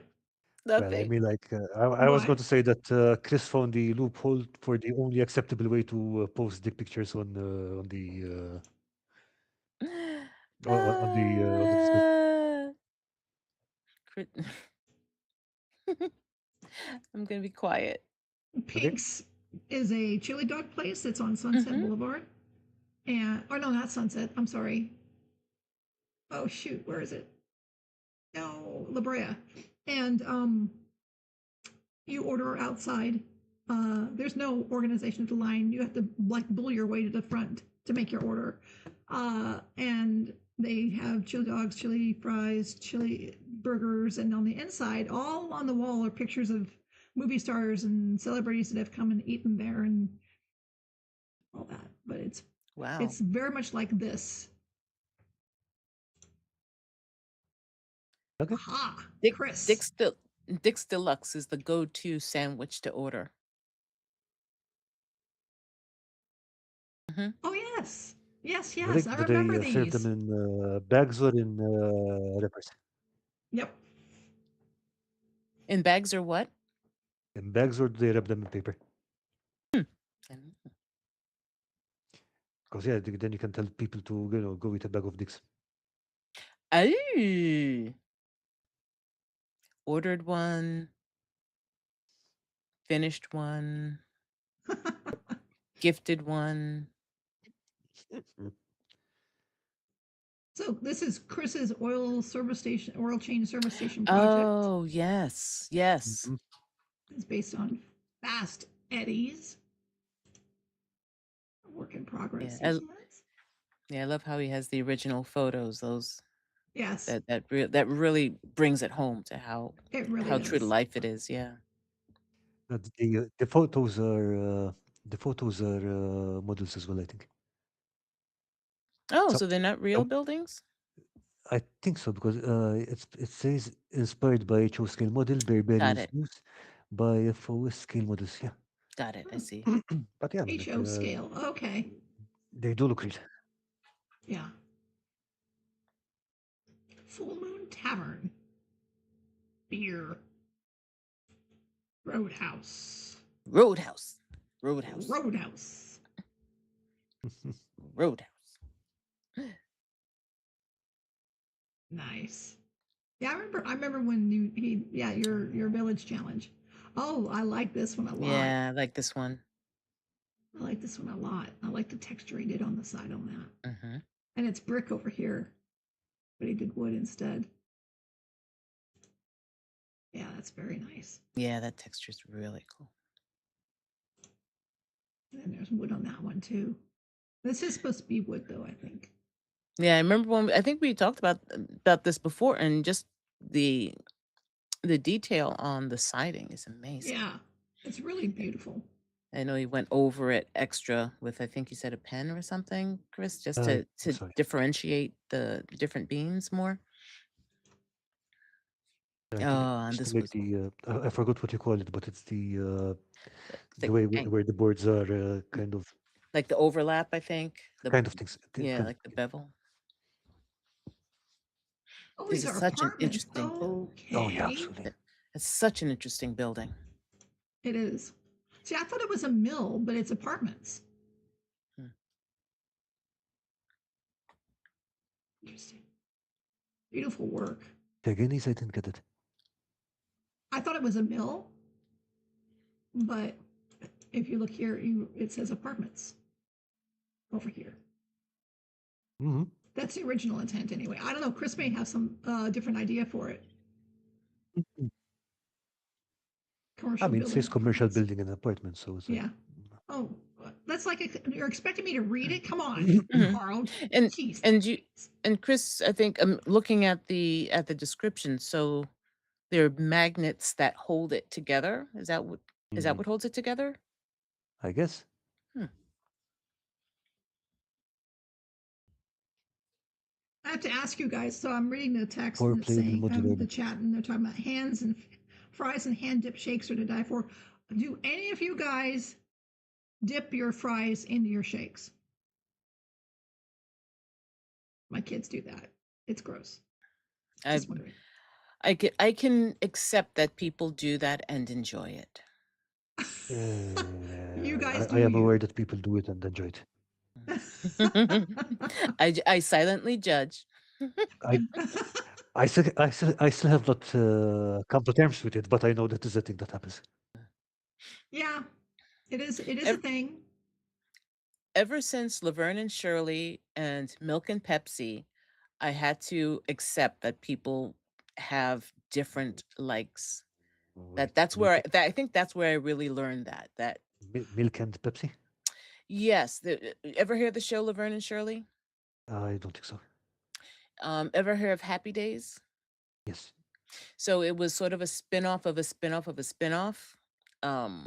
Well, I Nothing. mean, like I was What? going to say that Chris found the loophole for the only acceptable way to post dick pictures on the on the Discord. Crit- I'm gonna be quiet. Pink's is a chili dog place that's on Sunset Mhm. Boulevard. And, or no, not Sunset. I'm sorry. Oh, shoot. Where is it? No, La Brea. And you order outside. There's no organization at the line. You have to like bull your way to the front to make your order. And they have chili dogs, chili fries, chili burgers, and on the inside, all on the wall are pictures of movie stars and celebrities that have come and eaten there and all that. But Wow. it's very much like this. Okay. Aha, Chris. Dick's Deluxe is the go-to sandwich to order. Oh yes, yes, Do yes. they, I do they remember serve these. them in bags or in wrappers? Yep. In bags or what? In bags or do they wrap them in paper? And Because yeah, then you can tell people to go eat a bag of dicks. oh, ordered one, finished one, gifted one. Mm. So this is Chris's oil change service station project. Oh, yes, yes. Mhm. It's based on Fast Eddie's. Work in progress. Yeah, I love how he has the original photos. Those Yes, that really brings it home to it really how true to does. life it is. Yeah. The photos are models as well, I think. Oh, So so they're not real uh, buildings? I think so because it says inspired by HO scale model, Got Berberian's it. views by FOS scale models. Yeah, Got it. I see. but yeah, I mean, like, HO scale. Okay. they do look real. Yeah. Full Moon Tavern. Beer. Roadhouse. Roadhouse. Roadhouse. Roadhouse. Roadhouse. Nice. Yeah, I remember when your village challenge. Oh, I like this one a lot. Yeah, I like this one. I like this one a lot. I like the texture he did on the side on that. Hmm. And it's brick over here, but he did wood instead. Yeah, that's very nice. Yeah, that texture is really cool. And then there's wood on that one too. This is supposed to be wood though, I think. Yeah, I remember I think we talked about this before, and just the the detail on the siding is amazing. Yeah, it's really beautiful. I know he went over it extra with, I think you said, a pen or something, Chris, just I think to so. Yeah. differentiate the different beams more. I think Oh, and just to this make was I forgot what you call it, but it's the the way ang- where the boards are like the overlap, I think. kind of things. Yeah, like the bevel. Oh, This these is are such an apartments. interesting. Oh yeah, Okay. absolutely. It's such an interesting building. It is. See, I thought it was a mill, but it's apartments. Hmm. Interesting. Beautiful work. Again, I didn't get it. I thought it was a mill, but if you look here, it says apartments over here. Hmm. That's the original intent anyway. I don't know. Chris may have some different idea for it. I Commercial mean, it building says commercial apartments. building and apartments, so it's like, Yeah. Oh, that's like you're expecting me to read it? Come on, Mhm. Carl. And Jeez. and Chris, I think I'm looking at the description. So there are magnets that hold it together. Is that Mhm. what holds it together? I guess. Hmm. I have to ask you guys. So I'm reading the text and it's Four-plane saying modular. the chat, and they're talking about hands and fries and hand dip shakes are to die for. Do any of you guys dip your fries into your shakes? My kids do that. It's gross. I Just wondering. I can accept that people do that and enjoy it. You guys I do am you. aware that people do it and enjoy it. I silently judge. I I still have not come to terms with it, but I know that is a thing that happens. Yeah, it is. It is a Ev- thing. Ever since Laverne and Shirley and Milk and Pepsi, I had to accept that people have different likes. Wait, I think that's where I really learned that milk and Pepsi? yes, ever hear the show Laverne and Shirley? I don't think so. Ever hear of Happy Days? Yes. So it was sort of a spin-off of a spin-off of a spin-off. Um,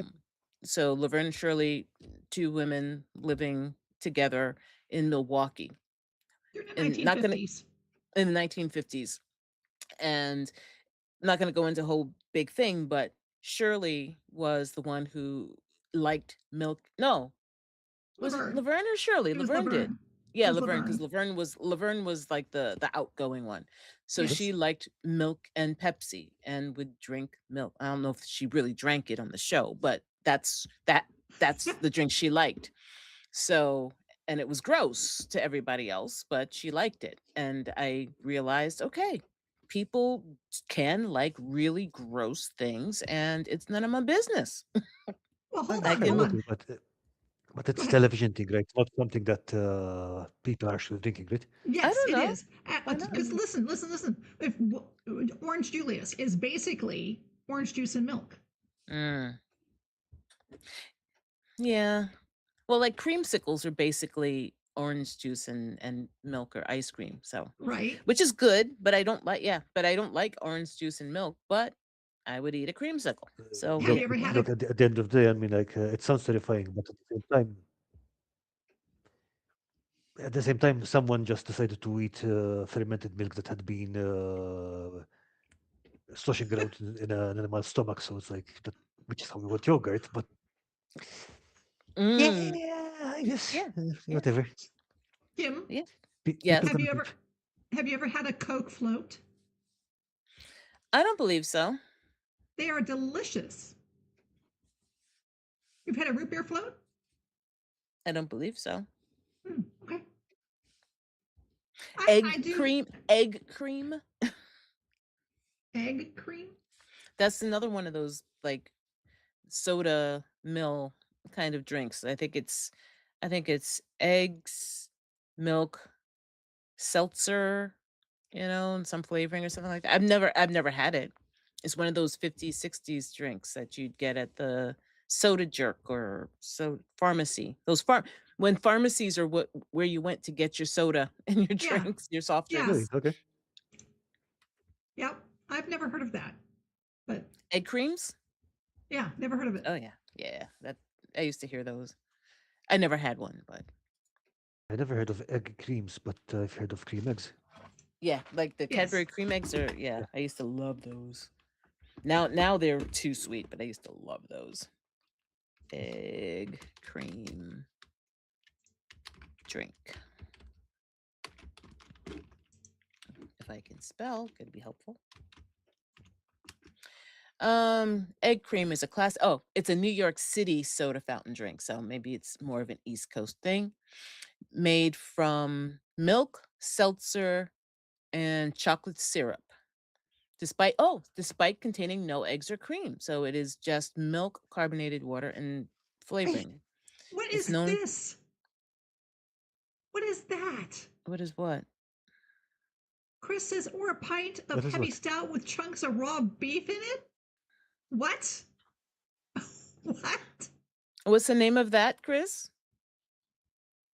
so Laverne and Shirley, two women living together in Milwaukee, During the and not gonna 1950s. in the 1950s, and not gonna go into a whole big thing, but Shirley was the one who liked milk. No, was it Laverne. Laverne or Shirley? It was Laverne did. Laverne. It Yeah, was Laverne, because Laverne. Laverne was like the outgoing one. So Yes. she liked milk and Pepsi and would drink milk. I don't know if she really drank it on the show, but that's the drink she liked. So, and it was gross to everybody else, but she liked it. And I realized, okay, people can like really gross things and it's none of my business. Well, I hold I on, understand, hold can on. but Go it's ahead. television thing, right? It's not something that people are actually drinking, right? I Yes, don't it know. is. Why not? Because listen, listen, listen. If Orange Julius is basically orange juice and milk, Mm, yeah. Well, like creamsicles are basically orange juice and milk or ice cream. So, right? which is good, but I don't like, yeah, but I don't like orange juice and milk, but I would eat a creamsicle. So, Have Look, you yeah. ever had a look. At the end of the day, I mean, like, it sounds terrifying, but at the same time, someone just decided to eat fermented milk that had been sloshing around in an animal's stomach. So it's like that, which is how we want yogurt. But Mm, yeah, I guess yeah. Yeah. whatever. Kim? Yeah. People Yes. Have gonna you do ever it. have you ever had a Coke float? I don't believe so. They are delicious. You've had a root beer float? I don't believe so. Okay. I do Egg cream. egg cream. That's another one of those like soda mill kind of drinks. I think it's eggs, milk, seltzer, and some flavoring or something like that. I've never had it. It's one of those 50s, 60s drinks that you'd get at the soda jerk or so pharmacy. When pharmacies are where you went to get your soda and your Yeah. drinks, your soft Yeah. Really? drinks. Okay. Yep. I've never heard of that. But Egg creams? yeah, never heard of it. Oh yeah. Yeah. That I used to hear those. I never had one, but I never heard of egg creams, but I've heard of cream eggs. yeah, like the Yes. Cadbury cream eggs are, yeah, Yeah. I used to love those. Now they're too sweet, but I used to love those. Egg cream drink. If I can spell, could be helpful. Egg cream is a class. Oh, it's a New York City soda fountain drink, so maybe it's more of an East Coast thing. Made from milk, seltzer, and chocolate syrup. Despite containing no eggs or cream. So it is just milk, carbonated water, and Hey, flavoring. what It's is known. this? What is that? What is what? Chris says, or a pint of That is heavy what. stout with chunks of raw beef in it? What? What? What's the name of that, Chris?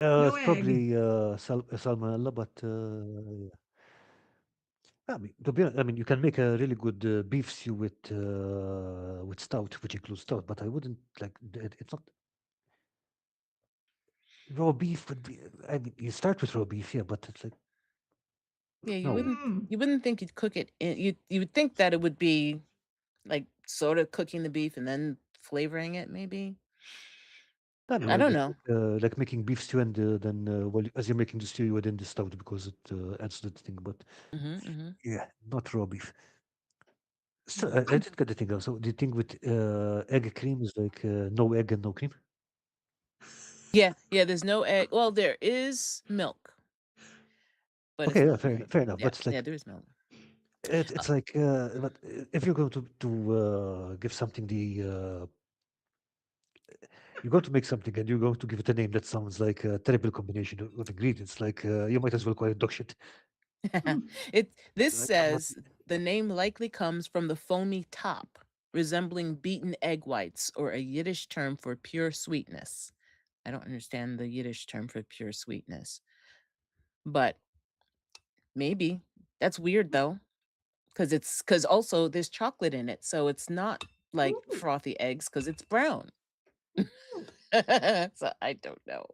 No It's egg. probably salmonella, but yeah. I mean, to be honest, I mean, you can make a really good beef stew with stout, which includes stout. But I wouldn't like it's not raw beef would be. I mean, you start with raw beef, yeah, but it's like Yeah, you no. wouldn't Mm. you wouldn't think you'd cook it in you would think that it would be like sort of cooking the beef and then flavoring it maybe. I mean, I don't it's know. like making beef stew and then as you're making the stew, you add in the stout because it adds to the thing. But Mhm, mhm. yeah, not raw beef. So Mm. I didn't get the thing. So the thing with egg cream is like no egg and no cream. Yeah, yeah, there's no egg. Well, there is milk, but it's Okay, yeah, not very fair enough. yeah, But it's yeah, like there is milk. it's like but if you're going to give something you're going to make something and you're going to give it a name that sounds like a terrible combination of ingredients. Like you might as well call it dog shit. Mm. This Like come on. says the name likely comes from the foamy top, resembling beaten egg whites or a Yiddish term for pure sweetness. I don't understand the Yiddish term for pure sweetness, but maybe. That's weird though, because also there's chocolate in it, so it's not like Ooh. frothy eggs because it's brown. Ooh. So I don't know.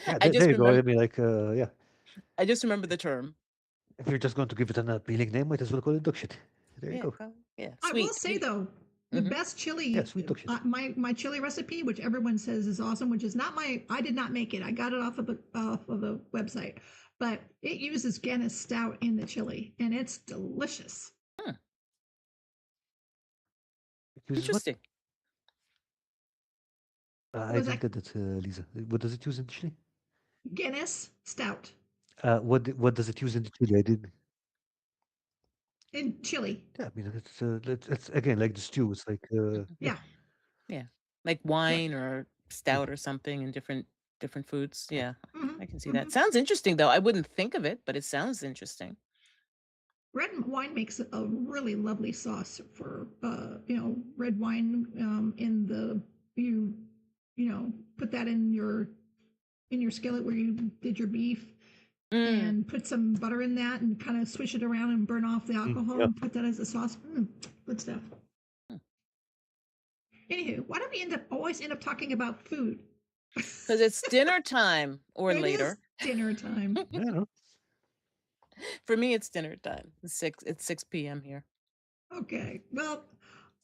Yeah, I there just you go. I remember mean, like yeah, I just remember the term. if you're just going to give it an appealing name, might as well call it dog shit. There you Yeah, go. yeah, I will sweet, say sweet. though, the Mhm. best Yeah, chili, sweet dog shit. my chili recipe, which everyone says is awesome, which is not my, I did not make it. I got it off of the website, but it uses Guinness Stout in the chili, and it's delicious. Hmm, It uses what? interesting. What I was didn't that? get that, Lisa. What does it use in the chili? Guinness Stout What does it use in the chili? I didn't. in chili. Yeah, I mean, it's again like the stew. It's like yeah. Yeah. Yeah. Like Right. wine or Mhm. stout or something in different foods. Yeah. Hmm. I can see Hmm. that. Sounds interesting though. I wouldn't think of it, but it sounds interesting. Red wine makes a really lovely sauce for red wine. In the you you know put that in your skillet where you did your beef, Mm. and put some butter in that and kind of swish it around and burn off the alcohol Yeah. and put that as a sauce. Good stuff. Hmm. Anywho, why don't we always end up talking about food? Because it's dinner time or It is later. dinner time. Yeah. No. For me, it's dinner time. It's 6 p.m. here. Okay. Well,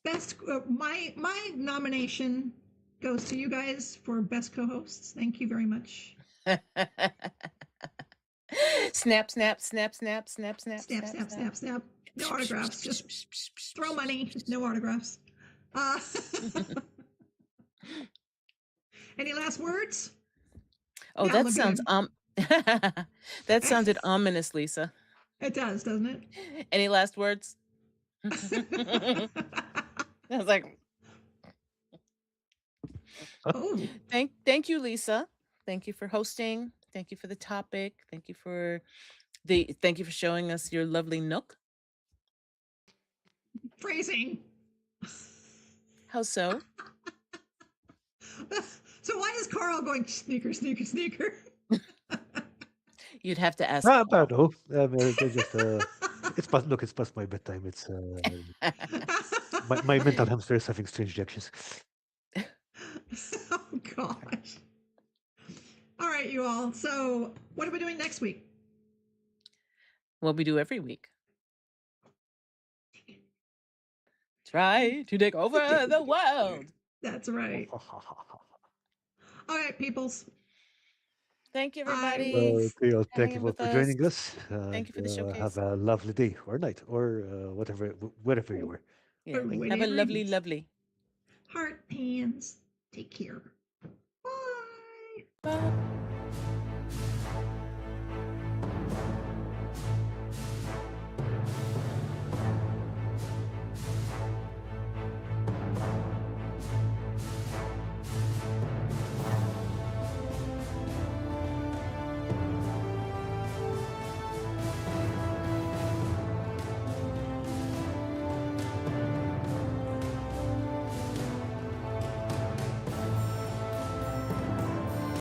best my nomination goes to you guys for best co-hosts. Thank you very much. Snap, snap, snap, snap, snap, snap, Snap, snap, snap, snap. snap, snap. No autographs. Just throw money. No autographs. Uh, any last words? Oh, Yeah, that sounds Olivia. that sounded ominous, Lisa. It does, doesn't it? Any last words? I was like, Oh, thank you, Lisa. Thank you for hosting. Thank you for the topic. Thank you for showing us your lovely nook. phrasing. How so? So why is Carl going sneaker, sneaker, sneaker? You'd have to ask I Carl. don't know. I mean, they just it's past. Look, it's past my bedtime. It's my mental hamster is having strange reactions. Oh gosh. All right, you all. So what are we doing next week? What we do every week. Try to take over the world. That's right. All right, peoples. Thank you, I everybody, will. Okay, well, thank hanging you in all with for us. joining us, Thank and you for the have showcase. a lovely day or night or whatever, wherever you are. Yeah, have a Whatever it lovely, is. lovely. Heart, hands. Take care. Bye. Bye.